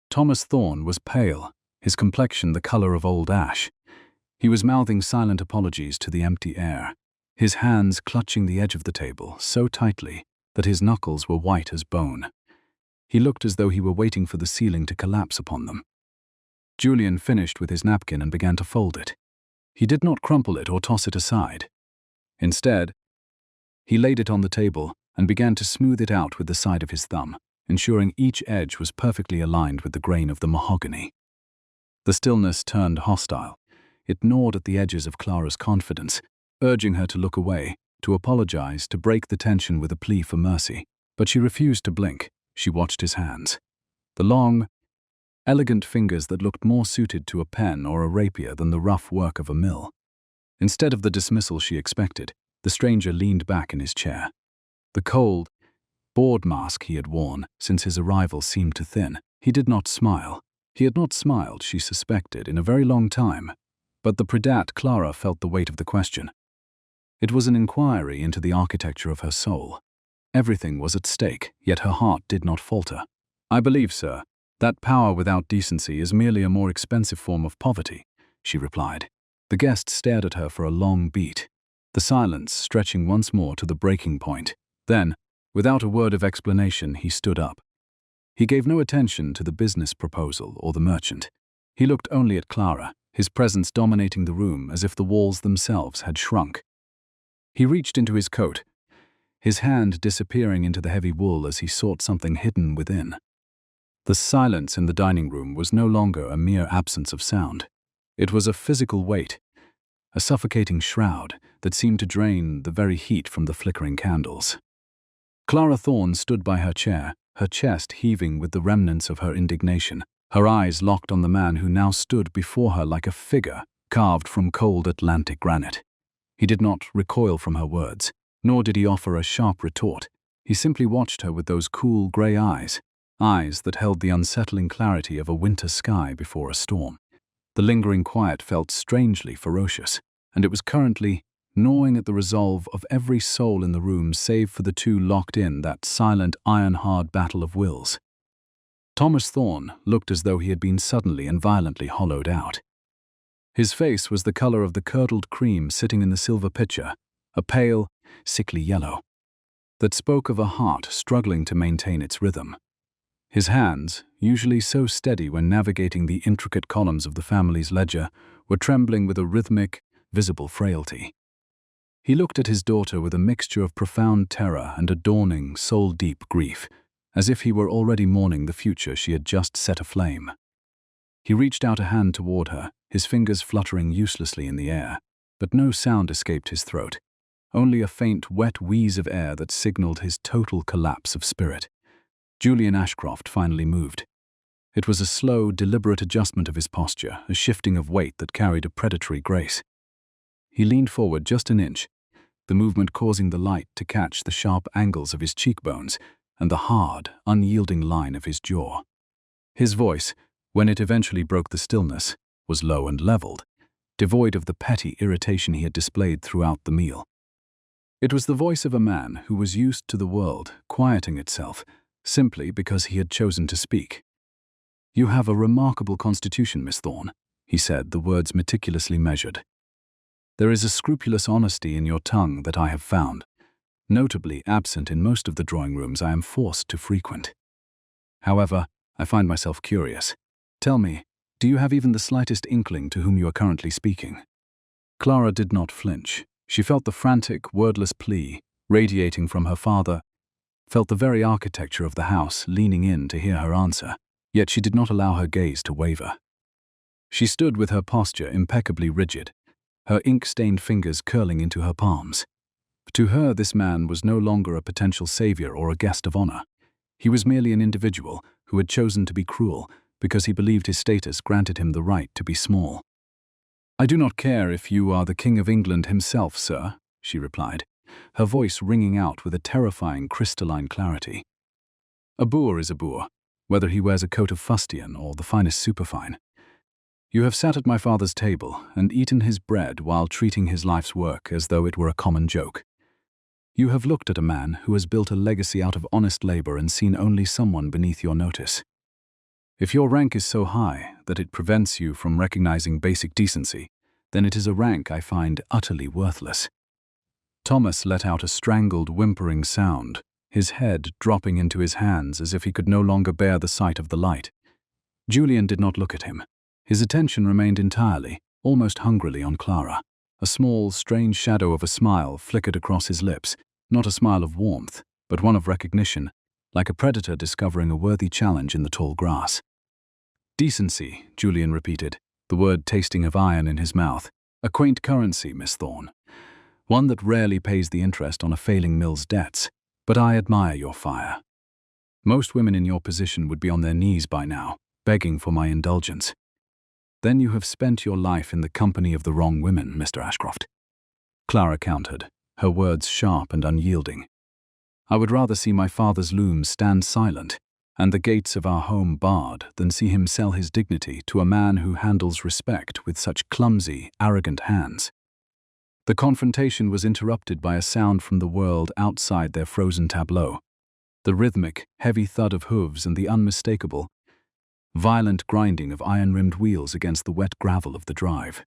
Thomas Thorne was pale, his complexion the color of old ash. He was mouthing silent apologies to the empty air, his hands clutching the edge of the table so tightly that his knuckles were white as bone. He looked as though he were waiting for the ceiling to collapse upon them. Julian finished with his napkin and began to fold it. He did not crumple it or toss it aside. Instead, he laid it on the table and began to smooth it out with the side of his thumb, ensuring each edge was perfectly aligned with the grain of the mahogany. The stillness turned hostile. It gnawed at the edges of Clara's confidence, urging her to look away, to apologize, to break the tension with a plea for mercy. But she refused to blink. She watched his hands. The long, elegant fingers that looked more suited to a pen or a rapier than the rough work of a mill. Instead of the dismissal she expected, the stranger leaned back in his chair. The cold, bored mask he had worn since his arrival seemed to thin. He did not smile. He had not smiled, she suspected, in a very long time. But the predate Clara felt the weight of the question. It was an inquiry into the architecture of her soul. Everything was at stake, yet her heart did not falter. "I believe, sir, that power without decency is merely a more expensive form of poverty," she replied. The guest stared at her for a long beat, the silence stretching once more to the breaking point. Then, without a word of explanation, he stood up. He gave no attention to the business proposal or the merchant. He looked only at Clara, his presence dominating the room as if the walls themselves had shrunk. He reached into his coat, his hand disappearing into the heavy wool as he sought something hidden within. The silence in the dining room was no longer a mere absence of sound. It was a physical weight, a suffocating shroud that seemed to drain the very heat from the flickering candles. Clara Thorne stood by her chair, her chest heaving with the remnants of her indignation, her eyes locked on the man who now stood before her like a figure carved from cold Atlantic granite. He did not recoil from her words, nor did he offer a sharp retort. He simply watched her with those cool grey eyes, eyes that held the unsettling clarity of a winter sky before a storm. The lingering quiet felt strangely ferocious, and it was currently gnawing at the resolve of every soul in the room save for the two locked in that silent, iron-hard battle of wills. Thomas Thorne looked as though he had been suddenly and violently hollowed out. His face was the color of the curdled cream sitting in the silver pitcher, a pale, sickly yellow, that spoke of a heart struggling to maintain its rhythm. His hands, usually so steady when navigating the intricate columns of the family's ledger, were trembling with a rhythmic, visible frailty. He looked at his daughter with a mixture of profound terror and a dawning, soul-deep grief, as if he were already mourning the future she had just set aflame. He reached out a hand toward her, his fingers fluttering uselessly in the air, but no sound escaped his throat, only a faint, wet wheeze of air that signaled his total collapse of spirit. Julian Ashcroft finally moved. It was a slow, deliberate adjustment of his posture, a shifting of weight that carried a predatory grace. He leaned forward just an inch, the movement causing the light to catch the sharp angles of his cheekbones and the hard, unyielding line of his jaw. His voice, when it eventually broke the stillness, was low and leveled, devoid of the petty irritation he had displayed throughout the meal. It was the voice of a man who was used to the world quieting itself simply because he had chosen to speak. "You have a remarkable constitution, Miss Thorne," he said, the words meticulously measured. "There is a scrupulous honesty in your tongue that I have found, notably absent in most of the drawing rooms I am forced to frequent. However, I find myself curious. Tell me, do you have even the slightest inkling to whom you are currently speaking?" Clara did not flinch. She felt the frantic, wordless plea radiating from her father, felt the very architecture of the house leaning in to hear her answer, yet she did not allow her gaze to waver. She stood with her posture impeccably rigid, her ink-stained fingers curling into her palms. To her, this man was no longer a potential savior or a guest of honor. He was merely an individual who had chosen to be cruel because he believed his status granted him the right to be small. "I do not care if you are the King of England himself, sir," she replied, her voice ringing out with a terrifying crystalline clarity. "A boor is a boor, whether he wears a coat of fustian or the finest superfine. You have sat at my father's table and eaten his bread while treating his life's work as though it were a common joke. You have looked at a man who has built a legacy out of honest labor and seen only someone beneath your notice. If your rank is so high that it prevents you from recognizing basic decency, then it is a rank I find utterly worthless." Thomas let out a strangled, whimpering sound, his head dropping into his hands as if he could no longer bear the sight of the light. Julian did not look at him. His attention remained entirely, almost hungrily, on Clara. A small, strange shadow of a smile flickered across his lips, not a smile of warmth, but one of recognition, like a predator discovering a worthy challenge in the tall grass. "Decency," Julian repeated, the word tasting of iron in his mouth. "A quaint currency, Miss Thorne. One that rarely pays the interest on a failing mill's debts, but I admire your fire. Most women in your position would be on their knees by now, begging for my indulgence. Then you have spent your life in the company of the wrong women, Mr. Ashcroft." Clara countered, her words sharp and unyielding. "I would rather see my father's looms stand silent and the gates of our home barred than see him sell his dignity to a man who handles respect with such clumsy, arrogant hands." The confrontation was interrupted by a sound from the world outside their frozen tableau, the rhythmic, heavy thud of hooves and the unmistakable, violent grinding of iron-rimmed wheels against the wet gravel of the drive.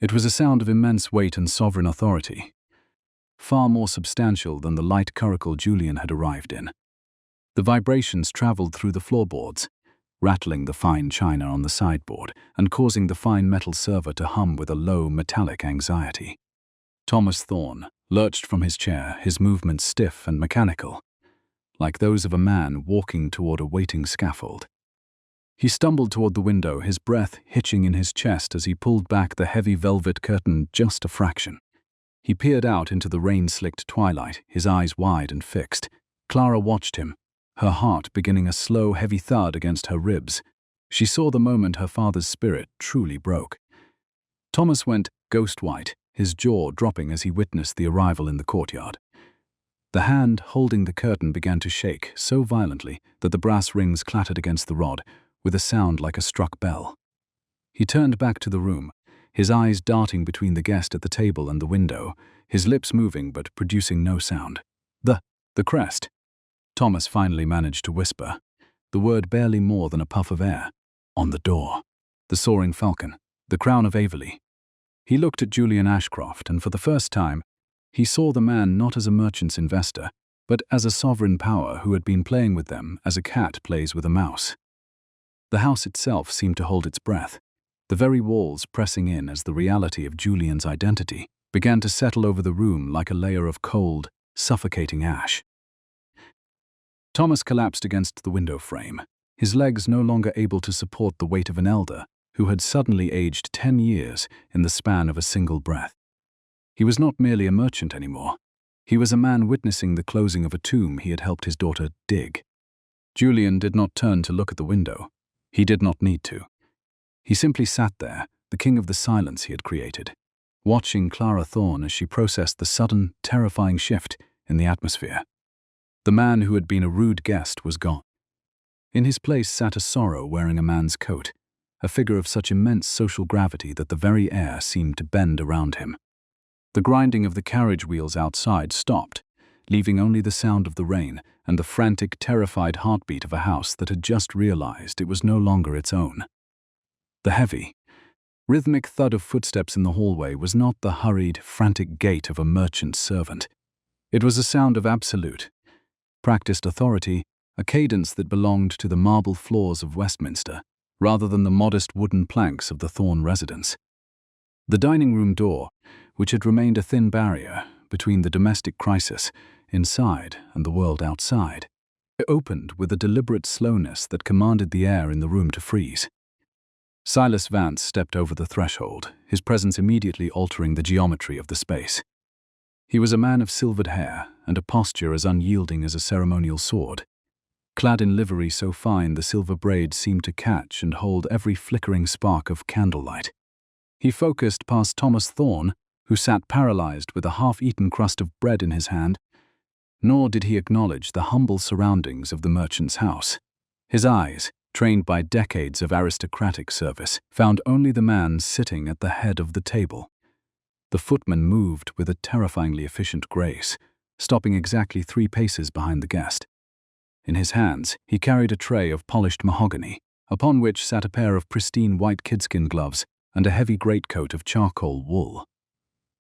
It was a sound of immense weight and sovereign authority, far more substantial than the light curricle Julian had arrived in. The vibrations traveled through the floorboards, rattling the fine china on the sideboard and causing the fine metal server to hum with a low, metallic anxiety. Thomas Thorne lurched from his chair, his movements stiff and mechanical. like those of a man walking toward a waiting scaffold. He stumbled toward the window, his breath hitching in his chest as he pulled back the heavy velvet curtain just a fraction. He peered out into the rain-slicked twilight, his eyes wide and fixed. Clara watched him, her heart beginning a slow, heavy thud against her ribs. She saw the moment her father's spirit truly broke. Thomas went ghost-white, his jaw dropping as he witnessed the arrival in the courtyard. The hand holding the curtain began to shake so violently that the brass rings clattered against the rod, with a sound like a struck bell. He turned back to the room, his eyes darting between the guest at the table and the window, his lips moving but producing no sound. The crest, Thomas finally managed to whisper, the word barely more than a puff of air. On the door. The soaring falcon, the crown of Averly. He looked at Julian Ashcroft, and for the first time, he saw the man not as a merchant's investor, but as a sovereign power who had been playing with them as a cat plays with a mouse. The house itself seemed to hold its breath, the very walls pressing in as the reality of Julian's identity began to settle over the room like a layer of cold, suffocating ash. Thomas collapsed against the window frame, his legs no longer able to support the weight of an elder who had suddenly aged 10 years in the span of a single breath. He was not merely a merchant anymore. He was a man witnessing the closing of a tomb he had helped his daughter dig. Julian did not turn to look at the window. He did not need to. He simply sat there, the king of the silence he had created, watching Clara Thorne as she processed the sudden, terrifying shift in the atmosphere. The man who had been a rude guest was gone. In his place sat a sorrow wearing a man's coat, a figure of such immense social gravity that the very air seemed to bend around him. The grinding of the carriage wheels outside stopped, leaving only the sound of the rain and the frantic, terrified heartbeat of a house that had just realized it was no longer its own. The heavy, rhythmic thud of footsteps in the hallway was not the hurried, frantic gait of a merchant servant. It was a sound of absolute, practiced authority, a cadence that belonged to the marble floors of Westminster, rather than the modest wooden planks of the Thorne residence. The dining room door, which had remained a thin barrier between the domestic crisis inside and the world outside, opened with a deliberate slowness that commanded the air in the room to freeze. Silas Vance stepped over the threshold, his presence immediately altering the geometry of the space. He was a man of silvered hair and a posture as unyielding as a ceremonial sword. Clad in livery so fine the silver braids seemed to catch and hold every flickering spark of candlelight. He focused past Thomas Thorne, who sat paralyzed with a half-eaten crust of bread in his hand, nor did he acknowledge the humble surroundings of the merchant's house. His eyes, trained by decades of aristocratic service, found only the man sitting at the head of the table. The footman moved with a terrifyingly efficient grace, stopping exactly 3 paces behind the guest. In his hands, he carried a tray of polished mahogany, upon which sat a pair of pristine white kidskin gloves and a heavy greatcoat of charcoal wool.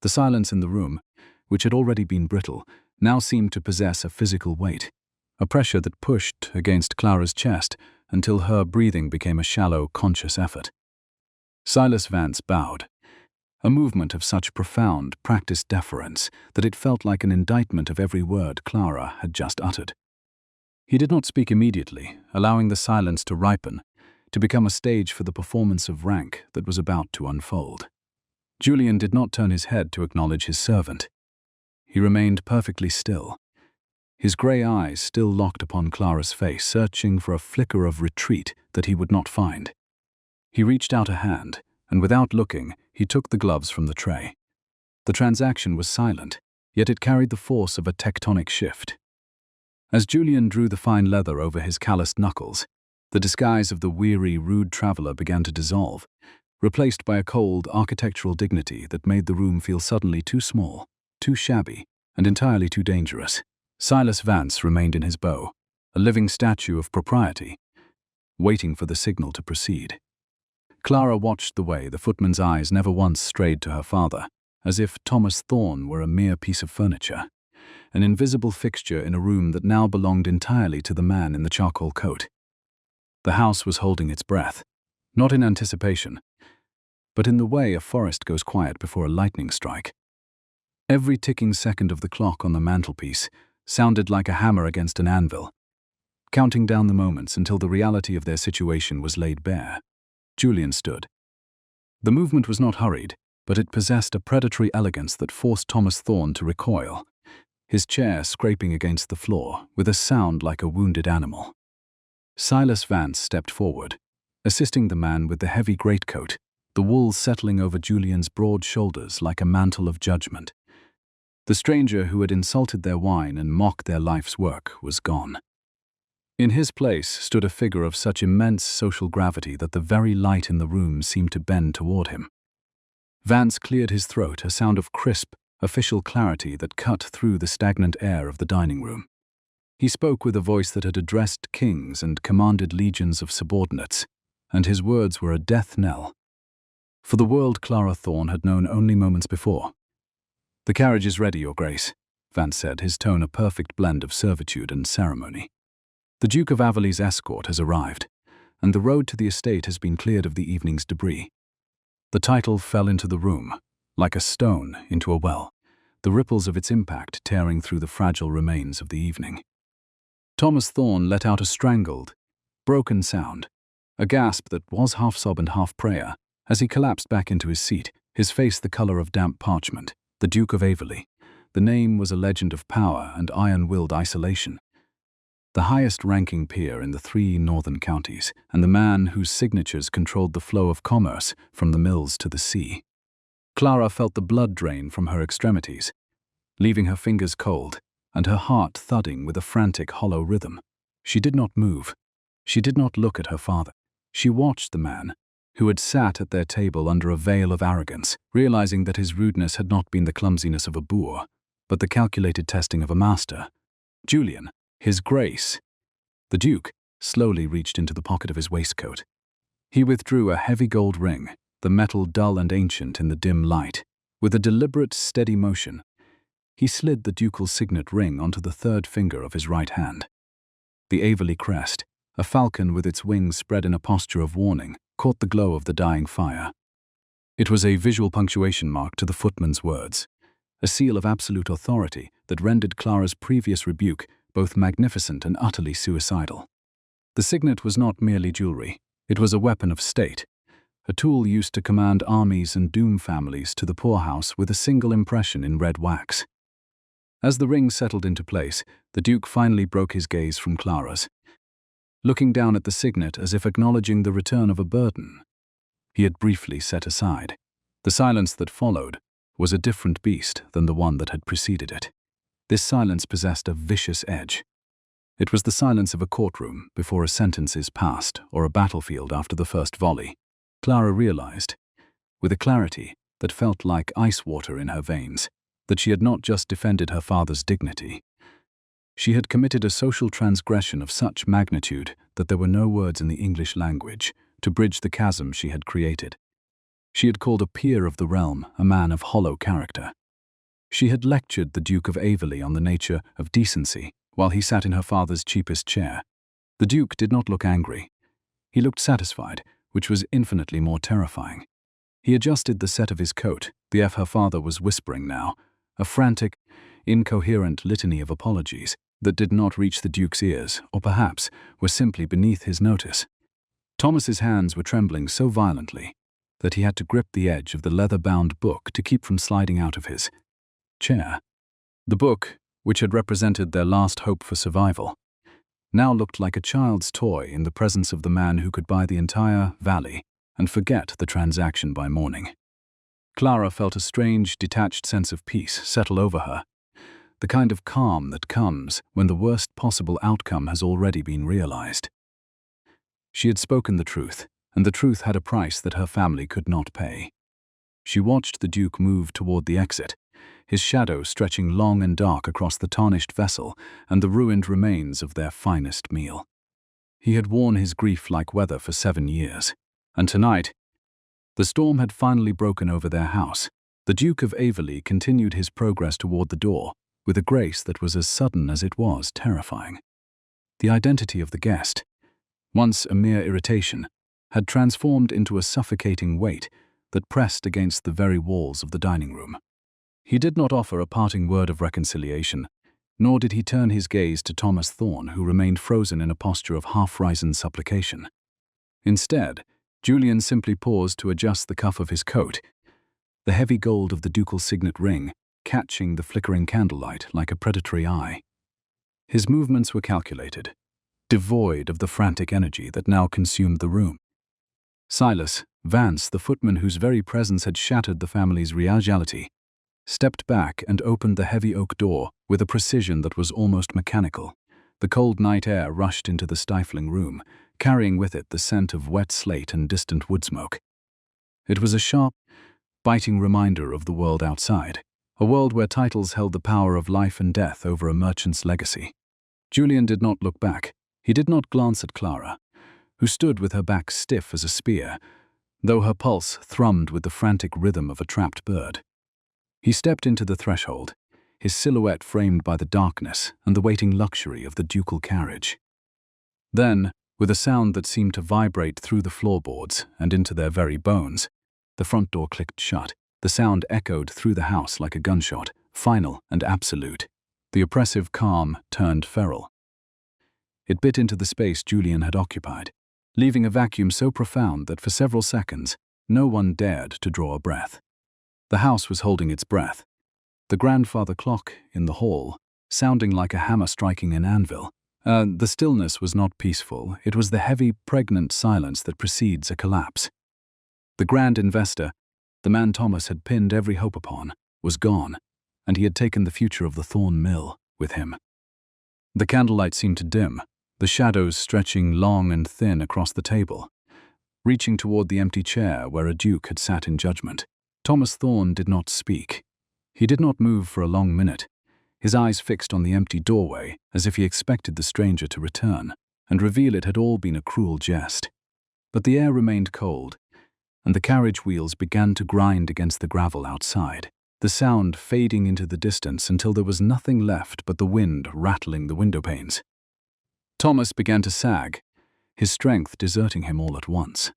The silence in the room, which had already been brittle, now seemed to possess a physical weight, a pressure that pushed against Clara's chest until her breathing became a shallow, conscious effort. Silas Vance bowed, a movement of such profound, practiced deference that it felt like an indictment of every word Clara had just uttered. He did not speak immediately, allowing the silence to ripen, to become a stage for the performance of rank that was about to unfold. Julian did not turn his head to acknowledge his servant. He remained perfectly still, his grey eyes still locked upon Clara's face, searching for a flicker of retreat that he would not find. He reached out a hand, and without looking, he took the gloves from the tray. The transaction was silent, yet it carried the force of a tectonic shift. As Julian drew the fine leather over his calloused knuckles, the disguise of the weary, rude traveller began to dissolve, replaced by a cold, architectural dignity that made the room feel suddenly too small, too shabby, and entirely too dangerous. Silas Vance remained in his bow, a living statue of propriety, waiting for the signal to proceed. Clara watched the way the footman's eyes never once strayed to her father, as if Thomas Thorne were a mere piece of furniture, an invisible fixture in a room that now belonged entirely to the man in the charcoal coat. The house was holding its breath, not in anticipation, but in the way a forest goes quiet before a lightning strike. Every ticking second of the clock on the mantelpiece sounded like a hammer against an anvil, counting down the moments until the reality of their situation was laid bare. Julian stood. The movement was not hurried, but it possessed a predatory elegance that forced Thomas Thorne to recoil, his chair scraping against the floor with a sound like a wounded animal. Silas Vance stepped forward, assisting the man with the heavy greatcoat, the wool settling over Julian's broad shoulders like a mantle of judgment. The stranger who had insulted their wine and mocked their life's work was gone. In his place stood a figure of such immense social gravity that the very light in the room seemed to bend toward him. Vance cleared his throat, a sound of crisp, official clarity that cut through the stagnant air of the dining room. He spoke with a voice that had addressed kings and commanded legions of subordinates, and his words were a death knell for the world Clara Thorne had known only moments before. "The carriage is ready, Your Grace," Vance said, his tone a perfect blend of servitude and ceremony. "The Duke of Averly's escort has arrived, and the road to the estate has been cleared of the evening's debris." The title fell into the room, like a stone into a well, the ripples of its impact tearing through the fragile remains of the evening. Thomas Thorne let out a strangled, broken sound, a gasp that was half sob and half prayer, as he collapsed back into his seat, his face the color of damp parchment. The Duke of Averly. The name was a legend of power and iron-willed isolation. The highest-ranking peer in the 3 northern counties, and the man whose signatures controlled the flow of commerce from the mills to the sea. Clara felt the blood drain from her extremities, leaving her fingers cold and her heart thudding with a frantic, hollow rhythm. She did not move. She did not look at her father. She watched the man, who had sat at their table under a veil of arrogance, realizing that his rudeness had not been the clumsiness of a boor, but the calculated testing of a master. Julian, His Grace. The Duke slowly reached into the pocket of his waistcoat. He withdrew a heavy gold ring, the metal dull and ancient in the dim light. With a deliberate, steady motion, he slid the ducal signet ring onto the 3rd finger of his right hand. The Averly crest, a falcon with its wings spread in a posture of warning, caught the glow of the dying fire. It was a visual punctuation mark to the footman's words, a seal of absolute authority that rendered Clara's previous rebuke both magnificent and utterly suicidal. The signet was not merely jewelry, it was a weapon of state, a tool used to command armies and doom families to the poorhouse with a single impression in red wax. As the ring settled into place, the Duke finally broke his gaze from Clara's, looking down at the signet as if acknowledging the return of a burden he had briefly set aside. The silence that followed was a different beast than the one that had preceded it. This silence possessed a vicious edge. It was the silence of a courtroom before a sentence is passed or a battlefield after the first volley. Clara realized, with a clarity that felt like ice water in her veins, that she had not just defended her father's dignity. She had committed a social transgression of such magnitude that there were no words in the English language to bridge the chasm she had created. She had called a peer of the realm a man of hollow character. She had lectured the Duke of Averly on the nature of decency while he sat in her father's cheapest chair. The Duke did not look angry. He looked satisfied, which was infinitely more terrifying. He adjusted the set of his coat, the F her father was whispering now, a frantic, incoherent litany of apologies that did not reach the Duke's ears, or perhaps were simply beneath his notice. Thomas's hands were trembling so violently that he had to grip the edge of the leather-bound book to keep from sliding out of his chair. The book, which had represented their last hope for survival, now looked like a child's toy in the presence of the man who could buy the entire valley and forget the transaction by morning. Clara felt a strange, detached sense of peace settle over her, the kind of calm that comes when the worst possible outcome has already been realized. She had spoken the truth, and the truth had a price that her family could not pay. She watched the Duke move toward the exit, his shadow stretching long and dark across the tarnished vessel and the ruined remains of their finest meal. He had worn his grief like weather for 7 years, and tonight, the storm had finally broken over their house. The Duke of Averly continued his progress toward the door, with a grace that was as sudden as it was terrifying. The identity of the guest, once a mere irritation, had transformed into a suffocating weight that pressed against the very walls of the dining room. He did not offer a parting word of reconciliation. nor did he turn his gaze to Thomas Thorne, who remained frozen in a posture of half-risen supplication. Instead, Julian simply paused to adjust the cuff of his coat, the heavy gold of the ducal signet ring catching the flickering candlelight like a predatory eye. His movements were calculated, devoid of the frantic energy that now consumed the room. Silas Vance, the footman whose very presence had shattered the family's reality, stepped back and opened the heavy oak door with a precision that was almost mechanical. The cold night air rushed into the stifling room, carrying with it the scent of wet slate and distant wood smoke. It was a sharp, biting reminder of the world outside, a world where titles held the power of life and death over a merchant's legacy. Julian did not look back. He did not glance at Clara, who stood with her back stiff as a spear, though her pulse thrummed with the frantic rhythm of a trapped bird. He stepped into the threshold, his silhouette framed by the darkness and the waiting luxury of the ducal carriage. Then, with a sound that seemed to vibrate through the floorboards and into their very bones, the front door clicked shut. The sound echoed through the house like a gunshot, final and absolute. The oppressive calm turned feral. It bit into the space Julian had occupied, leaving a vacuum so profound that for several seconds, no one dared to draw a breath. The house was holding its breath. The grandfather clock in the hall, sounding like a hammer striking an anvil. The stillness was not peaceful. It was the heavy, pregnant silence that precedes a collapse. The grand investor, the man Thomas had pinned every hope upon, was gone, and he had taken the future of the Thorne mill with him. The candlelight seemed to dim, the shadows stretching long and thin across the table, reaching toward the empty chair where a duke had sat in judgment. Thomas Thorne did not speak. He did not move for a long minute, his eyes fixed on the empty doorway as if he expected the stranger to return and reveal it had all been a cruel jest. But the air remained cold, and the carriage wheels began to grind against the gravel outside, the sound fading into the distance until there was nothing left but the wind rattling the window panes. Thomas began to sag, his strength deserting him all at once.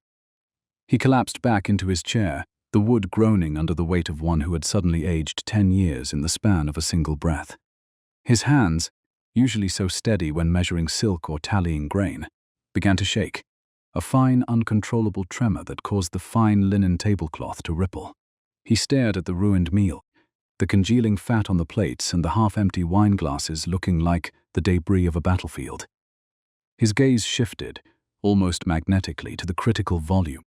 He collapsed back into his chair, the wood groaning under the weight of one who had suddenly aged 10 years in the span of a single breath. His hands, usually so steady when measuring silk or tallying grain, began to shake, a fine, uncontrollable tremor that caused the fine linen tablecloth to ripple. He stared at the ruined meal, the congealing fat on the plates and the half-empty wine glasses looking like the debris of a battlefield. His gaze shifted, almost magnetically, to the critical volume.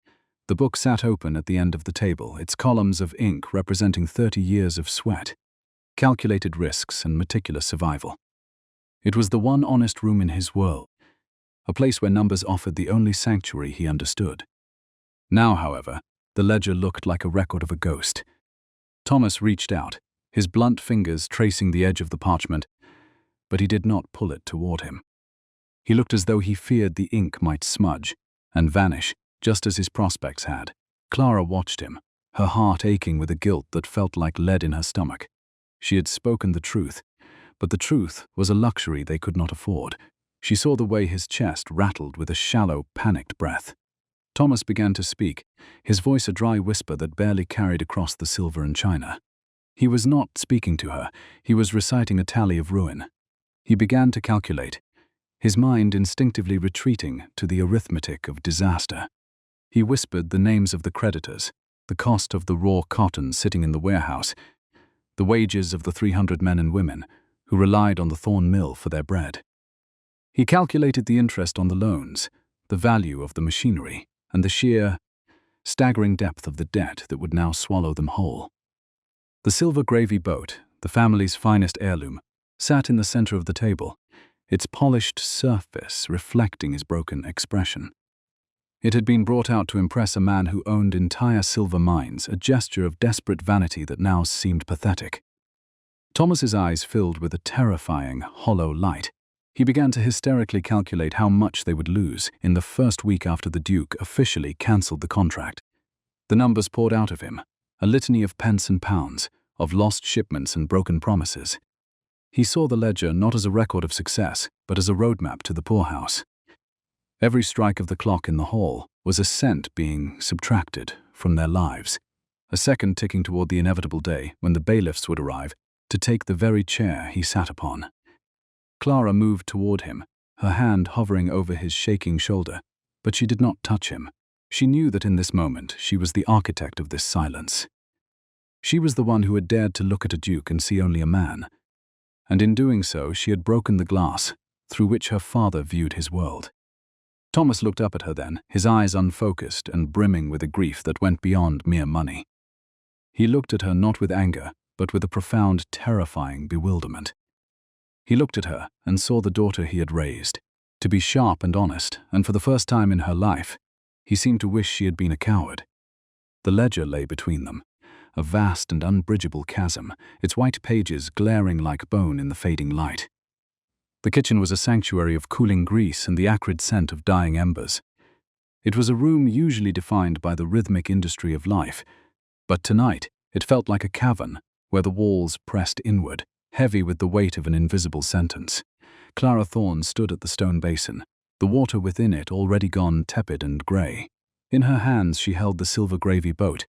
The book sat open at the end of the table, its columns of ink representing 30 years of sweat, calculated risks and meticulous survival. It was the one honest room in his world, a place where numbers offered the only sanctuary he understood. Now, however, the ledger looked like a record of a ghost. Thomas reached out, his blunt fingers tracing the edge of the parchment, but he did not pull it toward him. He looked as though he feared the ink might smudge and vanish, just as his prospects had. Clara watched him, her heart aching with a guilt that felt like lead in her stomach. She had spoken the truth, but the truth was a luxury they could not afford. She saw the way his chest rattled with a shallow, panicked breath. Thomas began to speak, his voice a dry whisper that barely carried across the silver and china. He was not speaking to her, he was reciting a tally of ruin. He began to calculate, his mind instinctively retreating to the arithmetic of disaster. He whispered the names of the creditors, the cost of the raw cotton sitting in the warehouse, the wages of the 300 men and women who relied on the Thorne mill for their bread. He calculated the interest on the loans, the value of the machinery, and the sheer, staggering depth of the debt that would now swallow them whole. The silver gravy boat, the family's finest heirloom, sat in the center of the table, its polished surface reflecting his broken expression. It had been brought out to impress a man who owned entire silver mines, a gesture of desperate vanity that now seemed pathetic. Thomas's eyes filled with a terrifying, hollow light. He began to hysterically calculate how much they would lose in the first week after the Duke officially cancelled the contract. The numbers poured out of him, a litany of pence and pounds, of lost shipments and broken promises. He saw the ledger not as a record of success, but as a roadmap to the poorhouse. Every strike of the clock in the hall was a cent being subtracted from their lives, a second ticking toward the inevitable day when the bailiffs would arrive to take the very chair he sat upon. Clara moved toward him, her hand hovering over his shaking shoulder, but she did not touch him. She knew that in this moment she was the architect of this silence. She was the one who had dared to look at a duke and see only a man, and in doing so she had broken the glass through which her father viewed his world. Thomas looked up at her then, his eyes unfocused and brimming with a grief that went beyond mere money. He looked at her not with anger, but with a profound, terrifying bewilderment. He looked at her and saw the daughter he had raised, to be sharp and honest, and for the first time in her life, he seemed to wish she had been a coward. The ledger lay between them, a vast and unbridgeable chasm, its white pages glaring like bone in the fading light. The kitchen was a sanctuary of cooling grease and the acrid scent of dying embers. It was a room usually defined by the rhythmic industry of life, but tonight it felt like a cavern where the walls pressed inward, heavy with the weight of an invisible sentence. Clara Thorne stood at the stone basin, the water within it already gone tepid and grey. In her hands she held the silver gravy boat,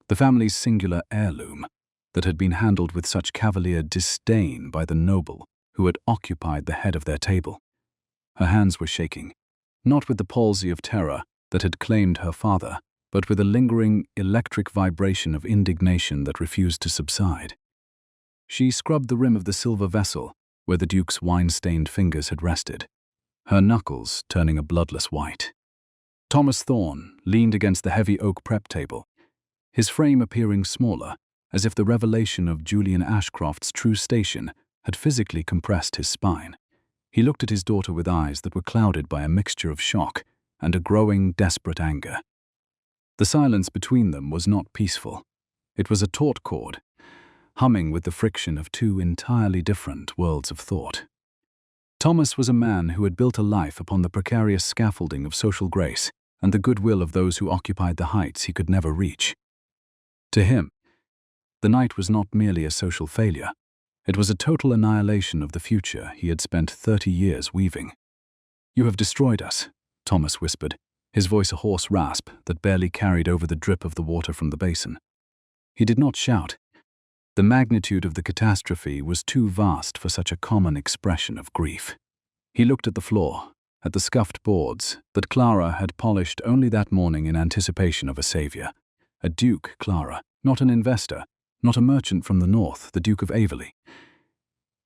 the family's singular heirloom that had been handled with such cavalier disdain by the noble who had occupied the head of their table. Her hands were shaking, not with the palsy of terror that had claimed her father, but with a lingering, electric vibration of indignation that refused to subside. She scrubbed the rim of the silver vessel where the Duke's wine-stained fingers had rested, her knuckles turning a bloodless white. Thomas Thorne leaned against the heavy oak prep table, his frame appearing smaller, as if the revelation of Julian Ashcroft's true station had physically compressed his spine. He looked at his daughter with eyes that were clouded by a mixture of shock and a growing, desperate anger. The silence between them was not peaceful. It was a taut chord, humming with the friction of two entirely different worlds of thought. Thomas was a man who had built a life upon the precarious scaffolding of social grace and the goodwill of those who occupied the heights he could never reach. To him, the night was not merely a social failure. It was a total annihilation of the future he had spent 30 years weaving. "You have destroyed us," Thomas whispered, his voice a hoarse rasp that barely carried over the drip of the water from the basin. He did not shout. The magnitude of the catastrophe was too vast for such a common expression of grief. He looked at the floor, at the scuffed boards that Clara had polished only that morning in anticipation of a savior. A duke, Clara, not an investor, not a merchant from the north, the Duke of Averly.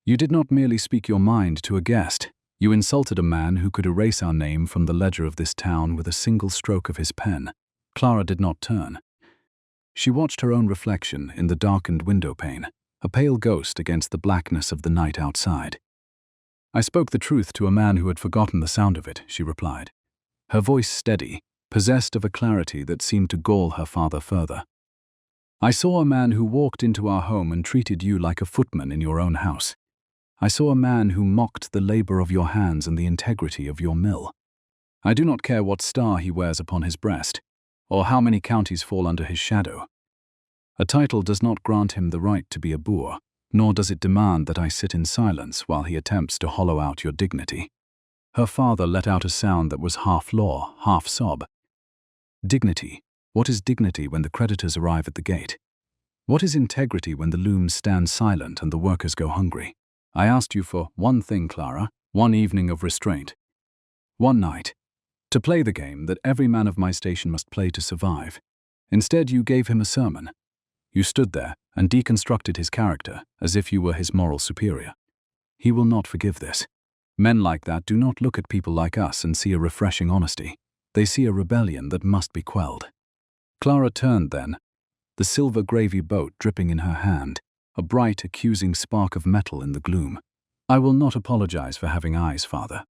You did not merely speak your mind to a guest. You insulted a man who could erase our name from the ledger of this town with a single stroke of his pen. Clara did not turn. She watched her own reflection in the darkened window pane, a pale ghost against the blackness of the night outside. "I spoke the truth to a man who had forgotten the sound of it," she replied, her voice steady, possessed of a clarity that seemed to gall her father further. "I saw a man who walked into our home and treated you like a footman in your own house. I saw a man who mocked the labor of your hands and the integrity of your mill. I do not care what star he wears upon his breast, or how many counties fall under his shadow. A title does not grant him the right to be a boor, nor does it demand that I sit in silence while he attempts to hollow out your dignity." Her father let out a sound that was half law, half sob. "Dignity. What is dignity when the creditors arrive at the gate? What is integrity when the looms stand silent and the workers go hungry? I asked you for one thing, Clara, one evening of restraint. One night. To play the game that every man of my station must play to survive. Instead, you gave him a sermon. You stood there and deconstructed his character as if you were his moral superior. He will not forgive this. Men like that do not look at people like us and see a refreshing honesty. They see a rebellion that must be quelled." Clara turned then, the silver gravy boat dripping in her hand, a bright, accusing spark of metal in the gloom. "I will not apologize for having eyes, father.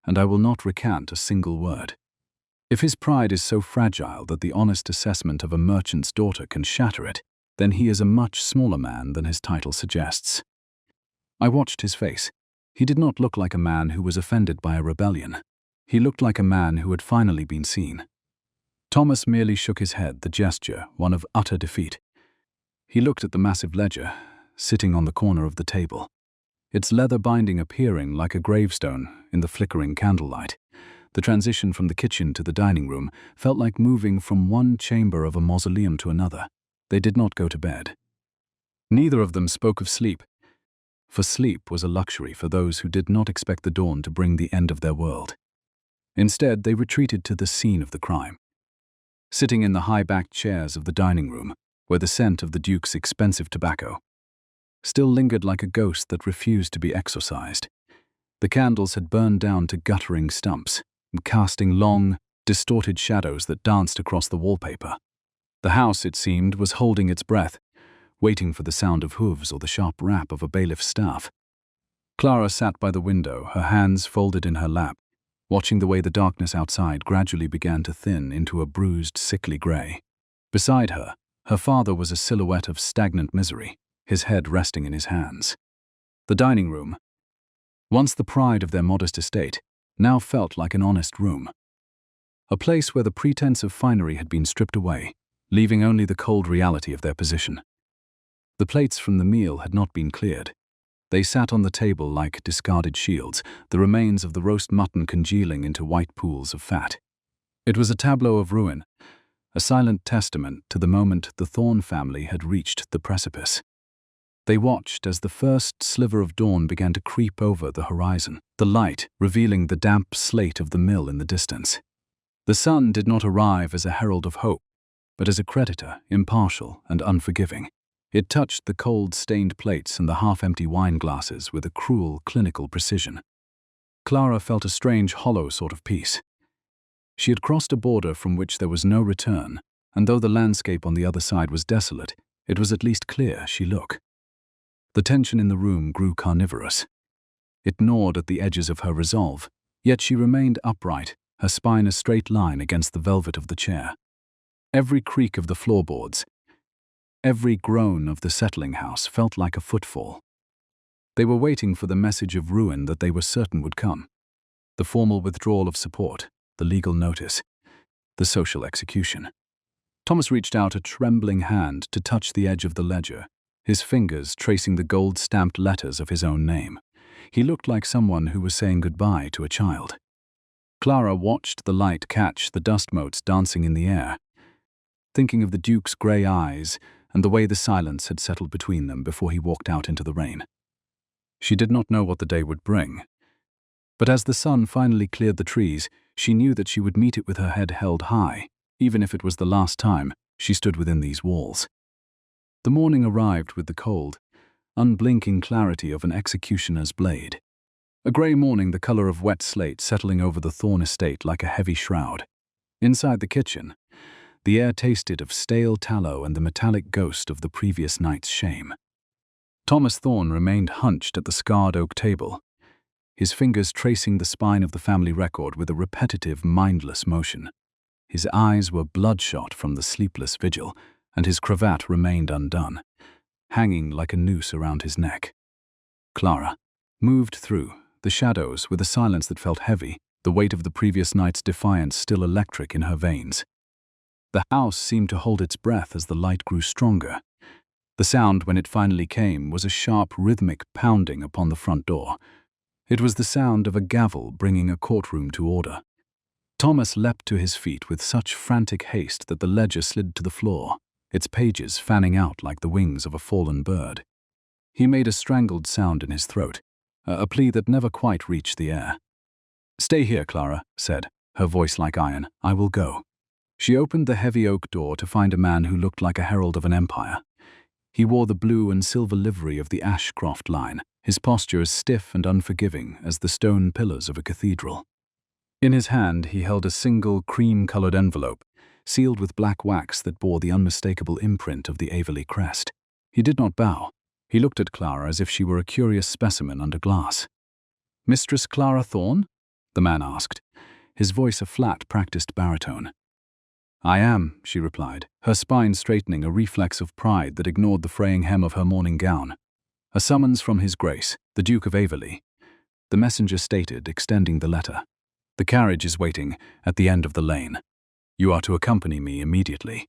And I will not recant a single word. If his pride is so fragile that the honest assessment of a merchant's daughter can shatter it, then he is a much smaller man than his title suggests." I watched his face. He did not look like a man who was offended by a rebellion. He looked like a man who had finally been seen. Thomas merely shook his head, the gesture one of utter defeat. He looked at the massive ledger, sitting on the corner of the table, its leather binding appearing like a gravestone in the flickering candlelight. The transition from the kitchen to the dining room felt like moving from one chamber of a mausoleum to another. They did not go to bed. Neither of them spoke of sleep. for sleep was a luxury for those who did not expect the dawn to bring the end of their world. Instead, they retreated to the scene of the crime. Sitting in the high-backed chairs of the dining room, where the scent of the Duke's expensive tobacco still lingered like a ghost that refused to be exorcised. The candles had burned down to guttering stumps, casting long, distorted shadows that danced across the wallpaper. The house, it seemed, was holding its breath, waiting for the sound of hooves or the sharp rap of a bailiff's staff. Clara sat by the window, her hands folded in her lap, watching the way the darkness outside gradually began to thin into a bruised, sickly grey. Beside her, her father was a silhouette of stagnant misery, his head resting in his hands. The dining room, once the pride of their modest estate, now felt like an honest room. A place where the pretense of finery had been stripped away, leaving only the cold reality of their position. The plates from the meal had not been cleared. They sat on the table like discarded shields, the remains of the roast mutton congealing into white pools of fat. It was a tableau of ruin, a silent testament to the moment the Thorne family had reached the precipice. They watched as the first sliver of dawn began to creep over the horizon, the light revealing the damp slate of the mill in the distance. The sun did not arrive as a herald of hope, but as a creditor, impartial and unforgiving. It touched the cold, stained plates and the half-empty wine glasses with a cruel, clinical precision. Clara felt a strange, hollow sort of peace. She had crossed a border from which there was no return, and though the landscape on the other side was desolate, it was at least clear she looked. The tension in the room grew carnivorous. It gnawed at the edges of her resolve, yet she remained upright, her spine a straight line against the velvet of the chair. Every creak of the floorboards, every groan of the settling house felt like a footfall. They were waiting for the message of ruin that they were certain would come. The formal withdrawal of support, the legal notice, the social execution. Thomas reached out a trembling hand to touch the edge of the ledger, his fingers tracing the gold-stamped letters of his own name. He looked like someone who was saying goodbye to a child. Clara watched the light catch the dust motes dancing in the air, thinking of the Duke's grey eyes and the way the silence had settled between them before he walked out into the rain. She did not know what the day would bring, but as the sun finally cleared the trees, she knew that she would meet it with her head held high, even if it was the last time she stood within these walls. The morning arrived with the cold, unblinking clarity of an executioner's blade. A grey morning, the colour of wet slate settling over the Thorne estate like a heavy shroud. Inside the kitchen, the air tasted of stale tallow and the metallic ghost of the previous night's shame. Thomas Thorne remained hunched at the scarred oak table, his fingers tracing the spine of the family record with a repetitive, mindless motion. His eyes were bloodshot from the sleepless vigil, and his cravat remained undone, hanging like a noose around his neck. Clara moved through the shadows with a silence that felt heavy, the weight of the previous night's defiance still electric in her veins. The house seemed to hold its breath as the light grew stronger. The sound, when it finally came, was a sharp, rhythmic pounding upon the front door. It was the sound of a gavel bringing a courtroom to order. Thomas leapt to his feet with such frantic haste that the ledger slid to the floor, its pages fanning out like the wings of a fallen bird. He made a strangled sound in his throat, a plea that never quite reached the air. "Stay here," Clara said, her voice like iron. "I will go." She opened the heavy oak door to find a man who looked like a herald of an empire. He wore the blue and silver livery of the Ashcroft line, his posture as stiff and unforgiving as the stone pillars of a cathedral. In his hand he held a single cream-colored envelope, sealed with black wax that bore the unmistakable imprint of the Averly crest. He did not bow. He looked at Clara as if she were a curious specimen under glass. "Mistress Clara Thorne?" the man asked, his voice a flat, practiced baritone. "I am," she replied, her spine straightening, a reflex of pride that ignored the fraying hem of her morning gown. "A summons from His Grace, the Duke of Averly," the messenger stated, extending the letter. "The carriage is waiting at the end of the lane. You are to accompany me immediately."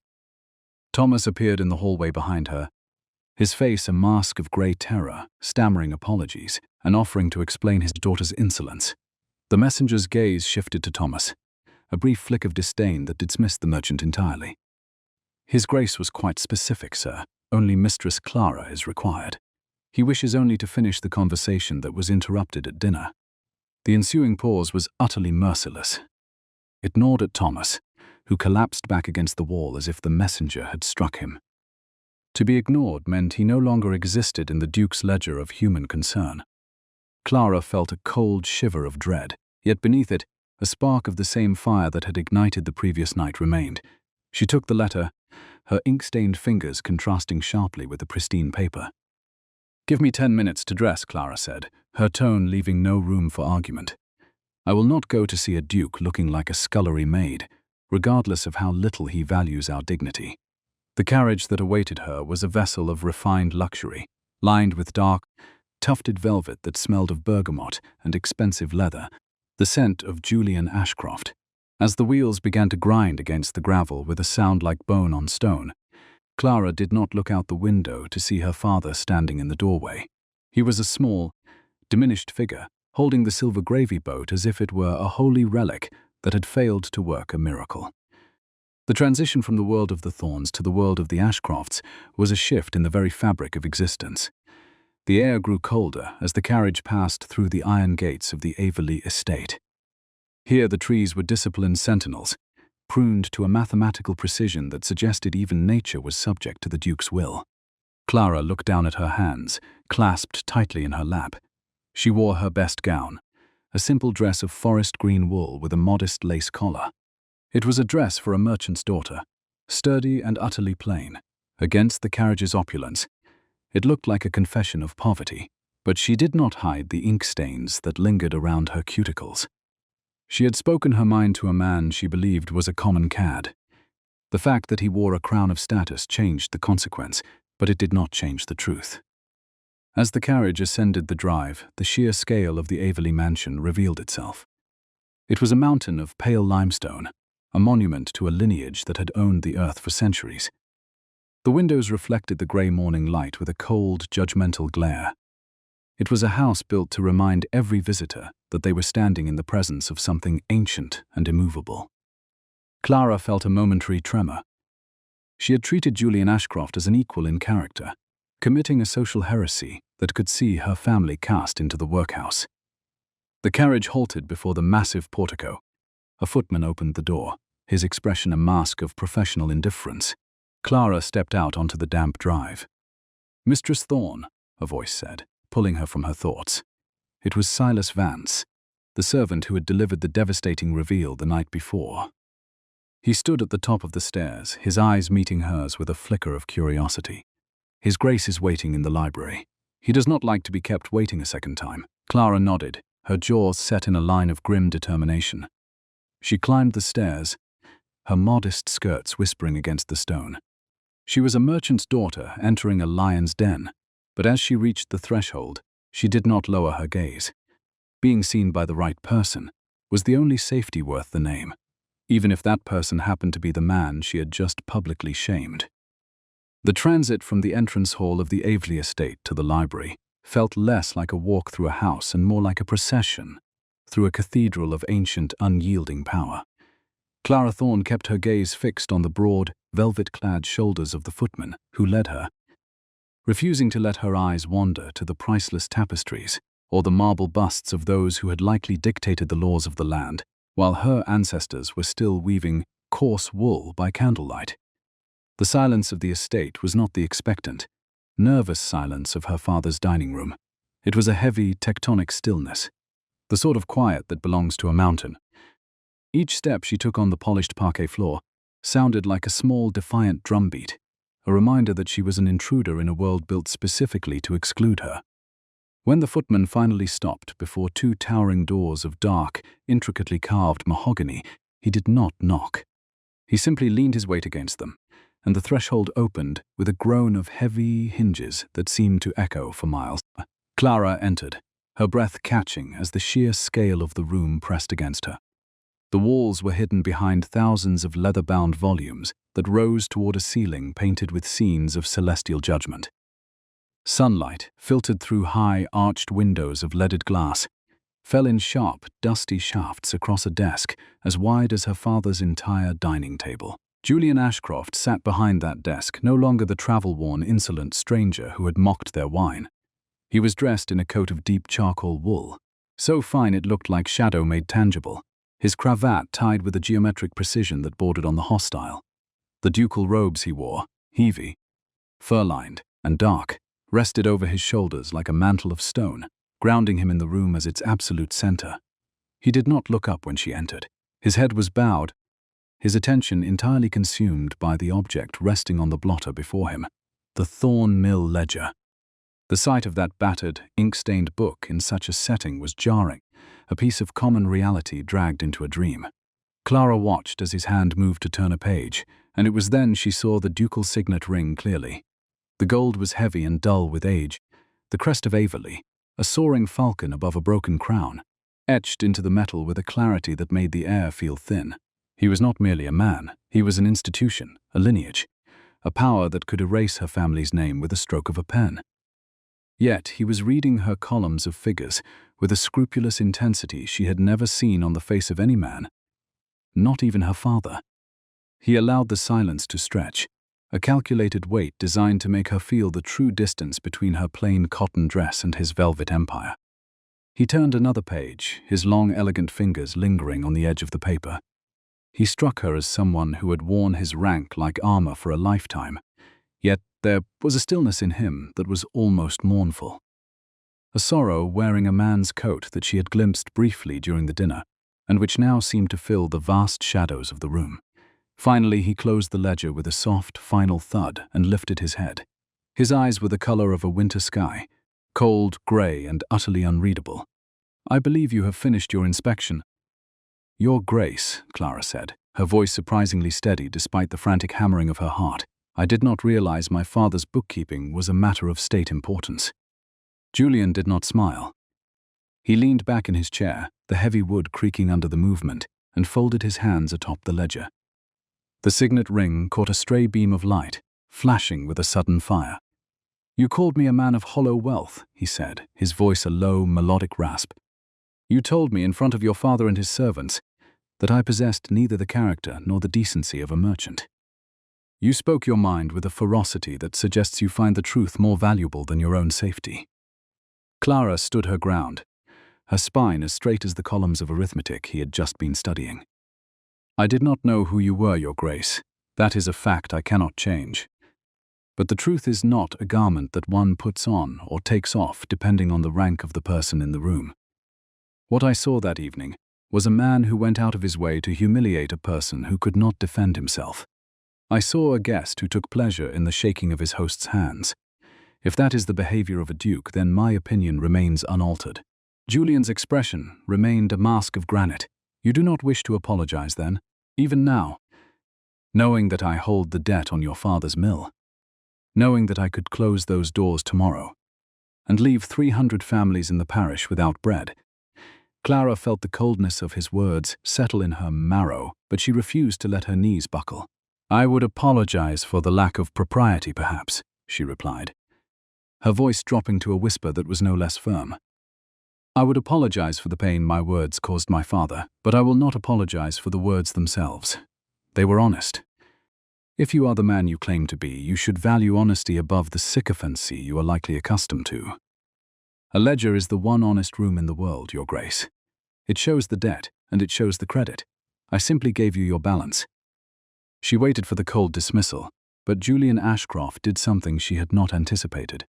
Thomas appeared in the hallway behind her, his face a mask of grey terror, stammering apologies and offering to explain his daughter's insolence. The messenger's gaze shifted to Thomas, a brief flick of disdain that dismissed the merchant entirely. "His Grace was quite specific, sir. Only Mistress Clara is required." He wishes only to finish the conversation that was interrupted at dinner. The ensuing pause was utterly merciless. It gnawed at Thomas, who collapsed back against the wall as if the messenger had struck him. To be ignored meant he no longer existed in the Duke's ledger of human concern. Clara felt a cold shiver of dread, yet beneath it, a spark of the same fire that had ignited the previous night remained. She took the letter, her ink-stained fingers contrasting sharply with the pristine paper. "Give me 10 minutes to dress," Clara said, her tone leaving no room for argument. "I will not go to see a duke looking like a scullery maid, regardless of how little he values our dignity." The carriage that awaited her was a vessel of refined luxury, lined with dark, tufted velvet that smelled of bergamot and expensive leather, the scent of Julian Ashcroft. As the wheels began to grind against the gravel with a sound like bone on stone, Clara did not look out the window to see her father standing in the doorway. He was a small, diminished figure, holding the silver gravy boat as if it were a holy relic that had failed to work a miracle. The transition from the world of the Thornes to the world of the Ashcrofts was a shift in the very fabric of existence. The air grew colder as the carriage passed through the iron gates of the Averly estate. Here the trees were disciplined sentinels, pruned to a mathematical precision that suggested even nature was subject to the Duke's will. Clara looked down at her hands, clasped tightly in her lap. She wore her best gown, a simple dress of forest green wool with a modest lace collar. It was a dress for a merchant's daughter, sturdy and utterly plain. Against the carriage's opulence, it looked like a confession of poverty, but she did not hide the ink stains that lingered around her cuticles. She had spoken her mind to a man she believed was a common cad. The fact that he wore a crown of status changed the consequence, but it did not change the truth. As the carriage ascended the drive, the sheer scale of the Averly mansion revealed itself. It was a mountain of pale limestone, a monument to a lineage that had owned the earth for centuries. The windows reflected the grey morning light with a cold, judgmental glare. It was a house built to remind every visitor that they were standing in the presence of something ancient and immovable. Clara felt a momentary tremor. She had treated Julian Ashcroft as an equal in character, committing a social heresy that could see her family cast into the workhouse. The carriage halted before the massive portico. A footman opened the door, his expression a mask of professional indifference. Clara stepped out onto the damp drive. "Mistress Thorne," a voice said, pulling her from her thoughts. It was Silas Vance, the servant who had delivered the devastating reveal the night before. He stood at the top of the stairs, his eyes meeting hers with a flicker of curiosity. "His Grace is waiting in the library. He does not like to be kept waiting a second time." Clara nodded, her jaws set in a line of grim determination. She climbed the stairs, her modest skirts whispering against the stone. She was a merchant's daughter entering a lion's den, but as she reached the threshold, she did not lower her gaze. Being seen by the right person was the only safety worth the name, even if that person happened to be the man she had just publicly shamed. The transit from the entrance hall of the Averly estate to the library felt less like a walk through a house and more like a procession through a cathedral of ancient, unyielding power. Clara Thorne kept her gaze fixed on the broad, velvet-clad shoulders of the footman who led her, refusing to let her eyes wander to the priceless tapestries or the marble busts of those who had likely dictated the laws of the land, while her ancestors were still weaving coarse wool by candlelight. The silence of the estate was not the expectant, nervous silence of her father's dining room. It was a heavy, tectonic stillness, the sort of quiet that belongs to a mountain. Each step she took on the polished parquet floor sounded like a small, defiant drumbeat, a reminder that she was an intruder in a world built specifically to exclude her. When the footman finally stopped before two towering doors of dark, intricately carved mahogany, he did not knock. He simply leaned his weight against them, and the threshold opened with a groan of heavy hinges that seemed to echo for miles. Clara entered, her breath catching as the sheer scale of the room pressed against her. The walls were hidden behind thousands of leather-bound volumes that rose toward a ceiling painted with scenes of celestial judgment. Sunlight, filtered through high, arched windows of leaded glass, fell in sharp, dusty shafts across a desk as wide as her father's entire dining table. Julian Ashcroft sat behind that desk, no longer the travel-worn, insolent stranger who had mocked their wine. He was dressed in a coat of deep charcoal wool, so fine it looked like shadow made tangible, his cravat tied with a geometric precision that bordered on the hostile. The ducal robes he wore, heavy, fur-lined, and dark, rested over his shoulders like a mantle of stone, grounding him in the room as its absolute center. He did not look up when she entered. His head was bowed, his attention entirely consumed by the object resting on the blotter before him, the Thorne Mill ledger. The sight of that battered, ink-stained book in such a setting was jarring, a piece of common reality dragged into a dream. Clara watched as his hand moved to turn a page, and it was then she saw the ducal signet ring clearly. The gold was heavy and dull with age, the crest of Averly, a soaring falcon above a broken crown, etched into the metal with a clarity that made the air feel thin. He was not merely a man, he was an institution, a lineage, a power that could erase her family's name with a stroke of a pen. Yet he was reading her columns of figures with a scrupulous intensity she had never seen on the face of any man, not even her father. He allowed the silence to stretch, a calculated weight designed to make her feel the true distance between her plain cotton dress and his velvet empire. He turned another page, his long, elegant fingers lingering on the edge of the paper. He struck her as someone who had worn his rank like armor for a lifetime, yet there was a stillness in him that was almost mournful. A sorrow wearing a man's coat that she had glimpsed briefly during the dinner, and which now seemed to fill the vast shadows of the room. Finally, he closed the ledger with a soft, final thud and lifted his head. His eyes were the color of a winter sky, cold, gray, and utterly unreadable. "I believe you have finished your inspection." "Your Grace," Clara said, her voice surprisingly steady despite the frantic hammering of her heart, "I did not realize my father's bookkeeping was a matter of state importance." Julian did not smile. He leaned back in his chair, the heavy wood creaking under the movement, and folded his hands atop the ledger. The signet ring caught a stray beam of light, flashing with a sudden fire. "You called me a man of hollow wealth," he said, his voice a low, melodic rasp. "You told me in front of your father and his servants that I possessed neither the character nor the decency of a merchant. You spoke your mind with a ferocity that suggests you find the truth more valuable than your own safety." Clara stood her ground, her spine as straight as the columns of arithmetic he had just been studying. "I did not know who you were, Your Grace. That is a fact I cannot change. But the truth is not a garment that one puts on or takes off depending on the rank of the person in the room. What I saw that evening was a man who went out of his way to humiliate a person who could not defend himself. I saw a guest who took pleasure in the shaking of his host's hands. If that is the behavior of a duke, then my opinion remains unaltered." Julian's expression remained a mask of granite. "You do not wish to apologize, then, even now, knowing that I hold the debt on your father's mill, knowing that I could close those doors tomorrow and leave 300 families in the parish without bread." Clara felt the coldness of his words settle in her marrow, but she refused to let her knees buckle. "I would apologize for the lack of propriety, perhaps," she replied, her voice dropping to a whisper that was no less firm. "I would apologize for the pain my words caused my father, but I will not apologize for the words themselves. They were honest. If you are the man you claim to be, you should value honesty above the sycophancy you are likely accustomed to. A ledger is the one honest room in the world, Your Grace. It shows the debt, and it shows the credit. I simply gave you your balance." She waited for the cold dismissal, but Julian Ashcroft did something she had not anticipated.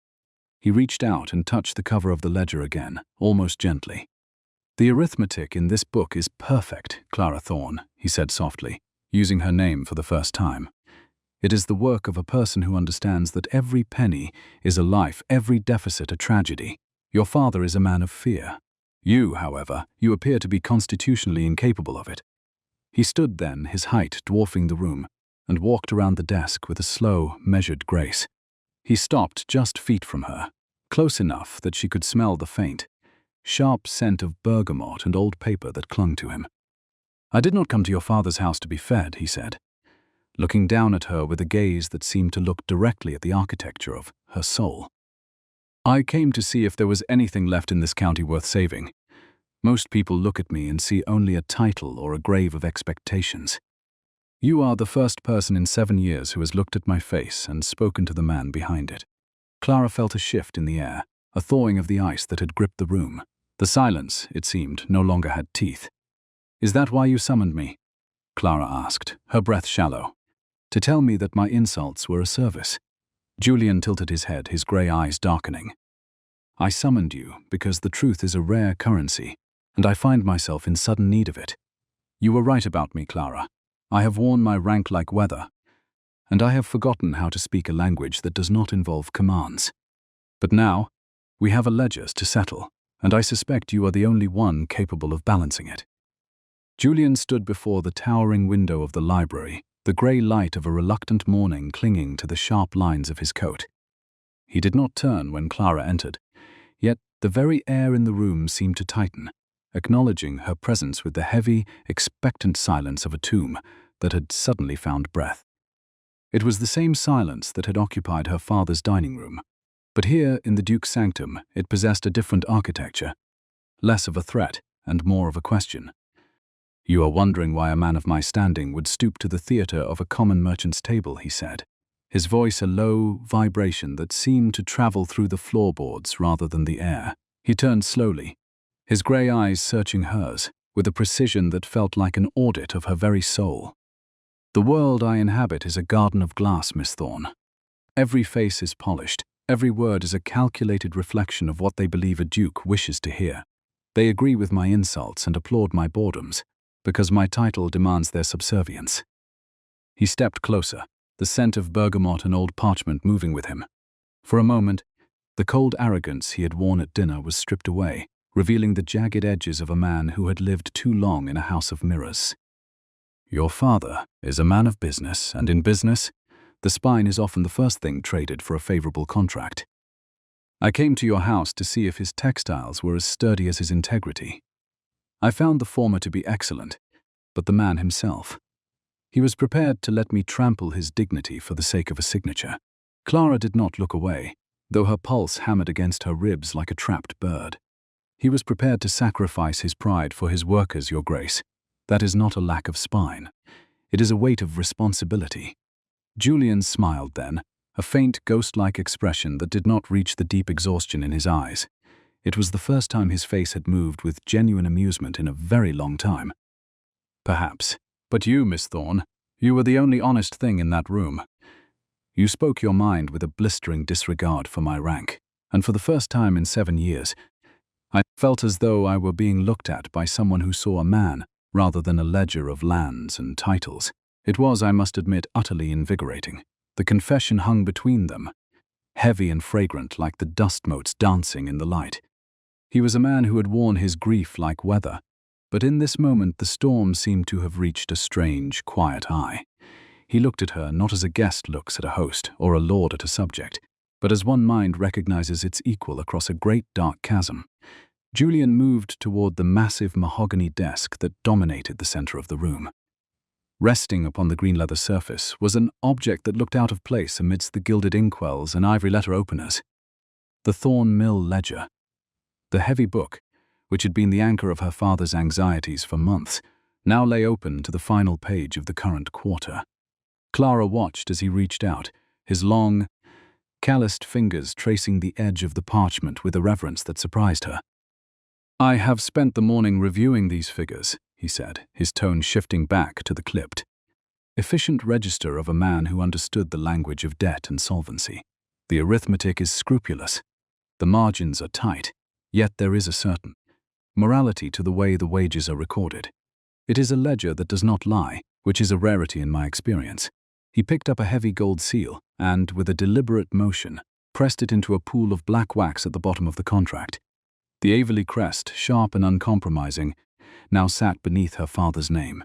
He reached out and touched the cover of the ledger again, almost gently. "The arithmetic in this book is perfect, Clara Thorne," he said softly, using her name for the first time. "It is the work of a person who understands that every penny is a life, every deficit a tragedy. Your father is a man of fear. You, however, you appear to be constitutionally incapable of it." He stood then, his height dwarfing the room, and walked around the desk with a slow, measured grace. He stopped just feet from her, close enough that she could smell the faint, sharp scent of bergamot and old paper that clung to him. "I did not come to your father's house to be fed," he said, looking down at her with a gaze that seemed to look directly at the architecture of her soul. "I came to see if there was anything left in this county worth saving. Most people look at me and see only a title or a grave of expectations. You are the first person in 7 years who has looked at my face and spoken to the man behind it." Clara felt a shift in the air, a thawing of the ice that had gripped the room. The silence, it seemed, no longer had teeth. "Is that why you summoned me?" Clara asked, her breath shallow. "To tell me that my insults were a service?" Julian tilted his head, his grey eyes darkening. "I summoned you because the truth is a rare currency, and I find myself in sudden need of it. You were right about me, Clara. I have worn my rank like weather, and I have forgotten how to speak a language that does not involve commands. But now, we have a ledger to settle, and I suspect you are the only one capable of balancing it." Julian stood before the towering window of the library, the grey light of a reluctant morning clinging to the sharp lines of his coat. He did not turn when Clara entered, yet the very air in the room seemed to tighten, acknowledging her presence with the heavy, expectant silence of a tomb that had suddenly found breath. It was the same silence that had occupied her father's dining room, but here in the Duke's sanctum it possessed a different architecture, less of a threat and more of a question. "You are wondering why a man of my standing would stoop to the theatre of a common merchant's table," he said, his voice a low vibration that seemed to travel through the floorboards rather than the air. He turned slowly, his grey eyes searching hers, with a precision that felt like an audit of her very soul. "The world I inhabit is a garden of glass, Miss Thorne. Every face is polished, every word is a calculated reflection of what they believe a duke wishes to hear. They agree with my insults and applaud my boredoms, because my title demands their subservience." He stepped closer, the scent of bergamot and old parchment moving with him. For a moment, the cold arrogance he had worn at dinner was stripped away, revealing the jagged edges of a man who had lived too long in a house of mirrors. "Your father is a man of business, and in business, the spine is often the first thing traded for a favorable contract. I came to your house to see if his textiles were as sturdy as his integrity. I found the former to be excellent, but the man himself. He was prepared to let me trample his dignity for the sake of a signature." Clara did not look away, though her pulse hammered against her ribs like a trapped bird. "He was prepared to sacrifice his pride for his workers, Your Grace. That is not a lack of spine. It is a weight of responsibility." Julian smiled then, a faint, ghost-like expression that did not reach the deep exhaustion in his eyes. It was the first time his face had moved with genuine amusement in a very long time. "Perhaps. But you, Miss Thorne, you were the only honest thing in that room. You spoke your mind with a blistering disregard for my rank, and for the first time in 7 years, I felt as though I were being looked at by someone who saw a man rather than a ledger of lands and titles. It was, I must admit, utterly invigorating. The confession hung between them, heavy and fragrant like the dust motes dancing in the light. He was a man who had worn his grief like weather, but in this moment the storm seemed to have reached a strange, quiet eye. He looked at her not as a guest looks at a host or a lord at a subject, but as one mind recognizes its equal across a great dark chasm. Julian moved toward the massive mahogany desk that dominated the center of the room. Resting upon the green leather surface was an object that looked out of place amidst the gilded inkwells and ivory letter openers. The Thorne Mill ledger. The heavy book, which had been the anchor of her father's anxieties for months, now lay open to the final page of the current quarter. Clara watched as he reached out, his long, calloused fingers tracing the edge of the parchment with a reverence that surprised her. "I have spent the morning reviewing these figures," he said, his tone shifting back to the clipped, efficient register of a man who understood the language of debt and solvency. "The arithmetic is scrupulous. The margins are tight, yet there is a certain morality to the way the wages are recorded. It is a ledger that does not lie, which is a rarity in my experience." He picked up a heavy gold seal and, with a deliberate motion, pressed it into a pool of black wax at the bottom of the contract. The Averly crest, sharp and uncompromising, now sat beneath her father's name.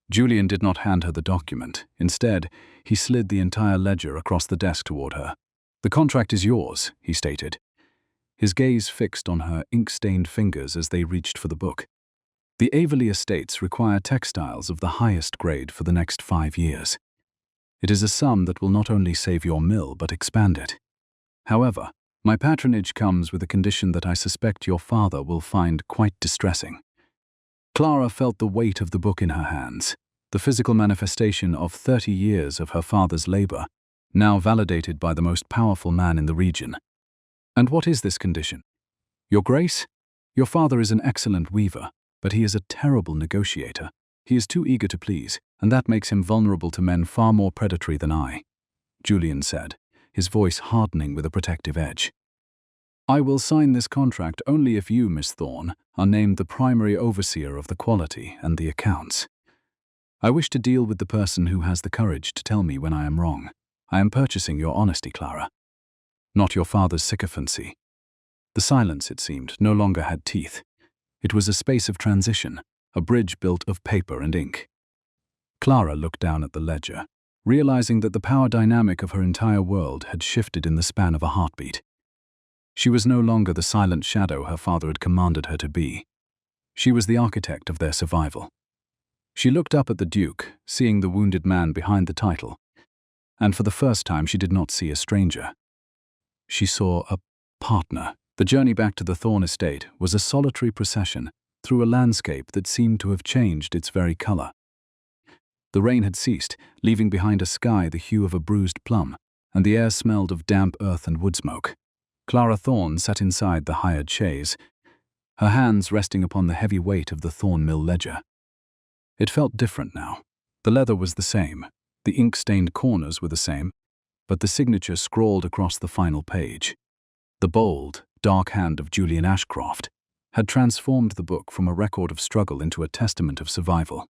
Julian did not hand her the document. Instead, he slid the entire ledger across the desk toward her. "The contract is yours," he stated, his gaze fixed on her ink-stained fingers as they reached for the book. "The Averly estates require textiles of the highest grade for the next 5 years. It is a sum that will not only save your mill but expand it. However, my patronage comes with a condition that I suspect your father will find quite distressing." Clara felt the weight of the book in her hands, the physical manifestation of 30 years of her father's labor, now validated by the most powerful man in the region. And what is this condition? Your Grace? Your father is an excellent weaver, but he is a terrible negotiator. He is too eager to please, and that makes him vulnerable to men far more predatory than I, Julian said, his voice hardening with a protective edge. I will sign this contract only if you, Miss Thorne, are named the primary overseer of the quality and the accounts. I wish to deal with the person who has the courage to tell me when I am wrong. I am purchasing your honesty, Clara, not your father's sycophancy. The silence, it seemed, no longer had teeth. It was a space of transition, a bridge built of paper and ink. Clara looked down at the ledger, realizing that the power dynamic of her entire world had shifted in the span of a heartbeat. She was no longer the silent shadow her father had commanded her to be. She was the architect of their survival. She looked up at the Duke, seeing the wounded man behind the title, and for the first time she did not see a stranger. She saw a partner. The journey back to the Thorne estate was a solitary procession through a landscape that seemed to have changed its very color. The rain had ceased, leaving behind a sky the hue of a bruised plum, and the air smelled of damp earth and wood smoke. Clara Thorne sat inside the hired chaise, her hands resting upon the heavy weight of the Thorne Mill ledger. It felt different now. The leather was the same, the ink-stained corners were the same, but the signature scrawled across the final page. The bold, dark hand of Julian Ashcroft had transformed the book from a record of struggle into a testament of survival.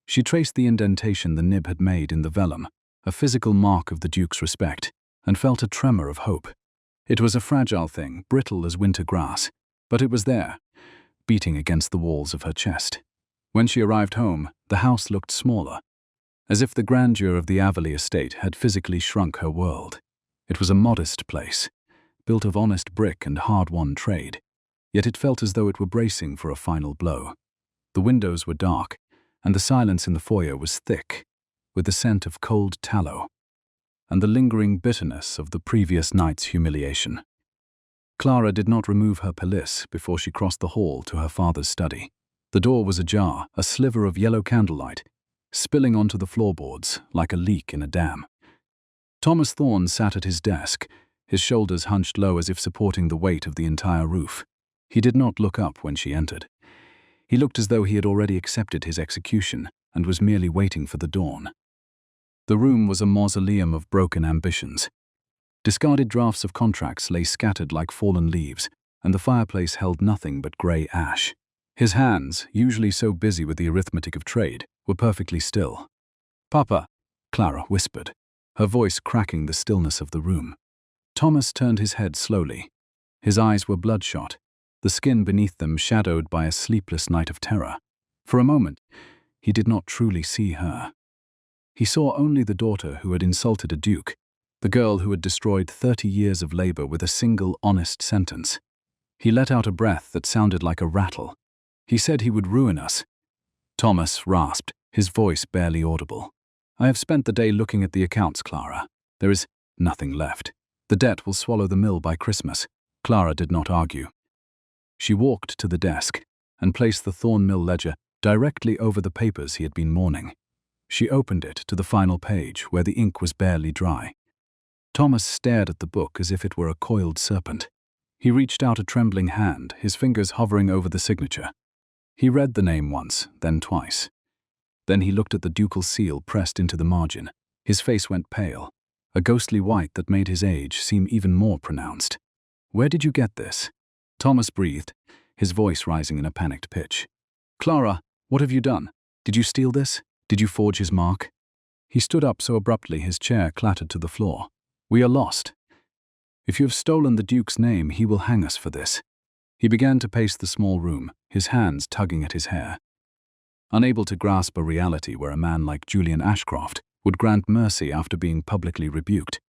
She traced the indentation the nib had made in the vellum, a physical mark of the Duke's respect, and felt a tremor of hope. It was a fragile thing, brittle as winter grass, but it was there, beating against the walls of her chest. When she arrived home, the house looked smaller, as if the grandeur of the Averly estate had physically shrunk her world. It was a modest place, built of honest brick and hard-won trade, yet it felt as though it were bracing for a final blow. The windows were dark, and the silence in the foyer was thick, with the scent of cold tallow and the lingering bitterness of the previous night's humiliation. Clara did not remove her pelisse before she crossed the hall to her father's study. The door was ajar, a sliver of yellow candlelight, spilling onto the floorboards like a leak in a dam. Thomas Thorne sat at his desk, his shoulders hunched low as if supporting the weight of the entire roof. He did not look up when she entered. He looked as though he had already accepted his execution and was merely waiting for the dawn. The room was a mausoleum of broken ambitions. Discarded drafts of contracts lay scattered like fallen leaves, and the fireplace held nothing but grey ash. His hands, usually so busy with the arithmetic of trade, were perfectly still. "Papa," Clara whispered, her voice cracking the stillness of the room. Thomas turned his head slowly. His eyes were bloodshot, the skin beneath them shadowed by a sleepless night of terror. For a moment, he did not truly see her. He saw only the daughter who had insulted a duke, the girl who had destroyed 30 years of labor with a single honest sentence. He let out a breath that sounded like a rattle. He said he would ruin us. Thomas rasped, his voice barely audible. "I have spent the day looking at the accounts, Clara. There is nothing left. The debt will swallow the mill by Christmas." Clara did not argue. She walked to the desk and placed the Thorne Mill ledger directly over the papers he had been mourning. She opened it to the final page where the ink was barely dry. Thomas stared at the book as if it were a coiled serpent. He reached out a trembling hand, his fingers hovering over the signature. He read the name once, then twice. Then he looked at the ducal seal pressed into the margin. His face went pale, a ghostly white that made his age seem even more pronounced. "Where did you get this?" Thomas breathed, his voice rising in a panicked pitch. "Clara, what have you done? Did you steal this? Did you forge his mark?" He stood up so abruptly his chair clattered to the floor. "We are lost. If you have stolen the Duke's name, he will hang us for this." He began to pace the small room, his hands tugging at his hair. Unable to grasp a reality where a man like Julian Ashcroft would grant mercy after being publicly rebuked,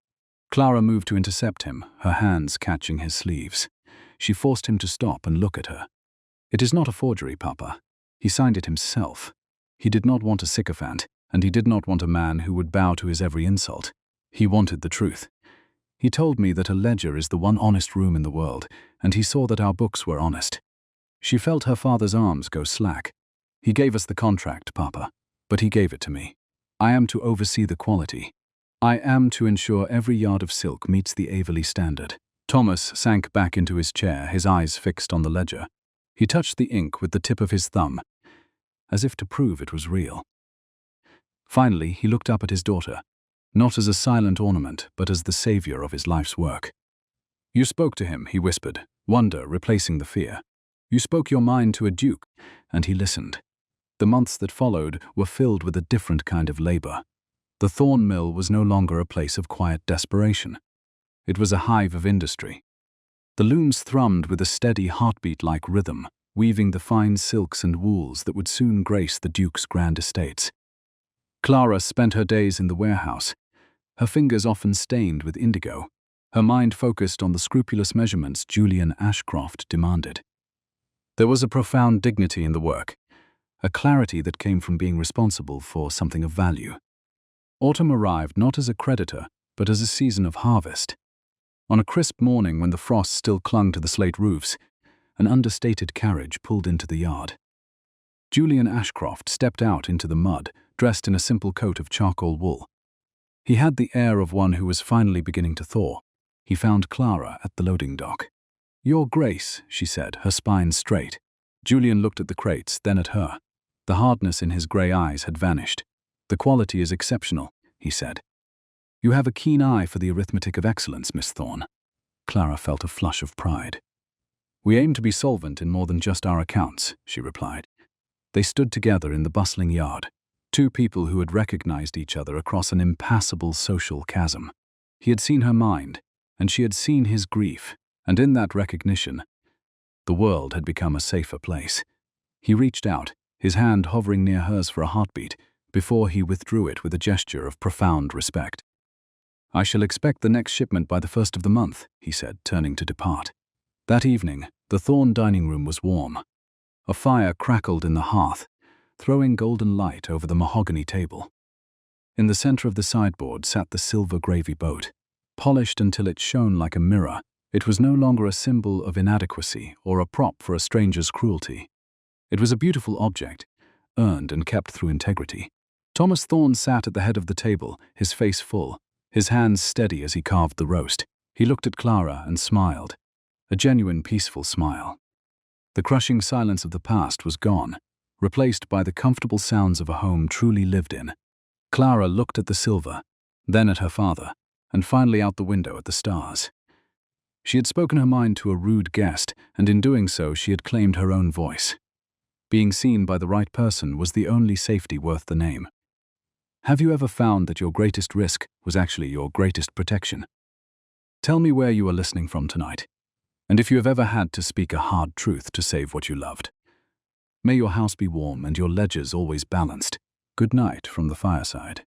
Clara moved to intercept him, her hands catching his sleeves. She forced him to stop and look at her. "It is not a forgery, Papa. He signed it himself. He did not want a sycophant, and he did not want a man who would bow to his every insult. He wanted the truth. He told me that a ledger is the one honest room in the world, and he saw that our books were honest." She felt her father's arms go slack. "He gave us the contract, Papa, but he gave it to me. I am to oversee the quality. I am to ensure every yard of silk meets the Averly standard. Thomas sank back into his chair, his eyes fixed on the ledger. He touched the ink with the tip of his thumb, as if to prove it was real. Finally, he looked up at his daughter, not as a silent ornament, but as the savior of his life's work. "You spoke to him," he whispered, wonder replacing the fear. "You spoke your mind to a duke," and he listened. The months that followed were filled with a different kind of labor. The Thorne mill was no longer a place of quiet desperation. It was a hive of industry. The looms thrummed with a steady heartbeat-like rhythm, weaving the fine silks and wools that would soon grace the duke's grand estates. Clara spent her days in the warehouse, her fingers often stained with indigo, her mind focused on the scrupulous measurements Julian Ashcroft demanded. There was a profound dignity in the work, a clarity that came from being responsible for something of value. Autumn arrived not as a creditor, but as a season of harvest. On a crisp morning when the frost still clung to the slate roofs, an understated carriage pulled into the yard. Julian Ashcroft stepped out into the mud, dressed in a simple coat of charcoal wool. He had the air of one who was finally beginning to thaw. He found Clara at the loading dock. "Your Grace," she said, her spine straight. Julian looked at the crates, then at her. The hardness in his grey eyes had vanished. "The quality is exceptional," he said. "You have a keen eye for the arithmetic of excellence, Miss Thorne." Clara felt a flush of pride. "We aim to be solvent in more than just our accounts," she replied. They stood together in the bustling yard, two people who had recognized each other across an impassable social chasm. He had seen her mind, and she had seen his grief, and in that recognition, the world had become a safer place. He reached out, his hand hovering near hers for a heartbeat, before he withdrew it with a gesture of profound respect. "I shall expect the next shipment by the 1st of the month," he said, turning to depart. That evening, the Thorne dining room was warm. A fire crackled in the hearth, throwing golden light over the mahogany table. In the center of the sideboard sat the silver gravy boat. Polished until it shone like a mirror, it was no longer a symbol of inadequacy or a prop for a stranger's cruelty. It was a beautiful object, earned and kept through integrity. Thomas Thorne sat at the head of the table, his face full, his hands steady as he carved the roast. He looked at Clara and smiled, a genuine peaceful smile. The crushing silence of the past was gone, replaced by the comfortable sounds of a home truly lived in. Clara looked at the silver, then at her father, and finally out the window at the stars. She had spoken her mind to a rude guest, and in doing so she had claimed her own voice. Being seen by the right person was the only safety worth the name. Have you ever found that your greatest risk was actually your greatest protection? Tell me where you are listening from tonight, and if you have ever had to speak a hard truth to save what you loved. May your house be warm and your ledgers always balanced. Good night from the fireside.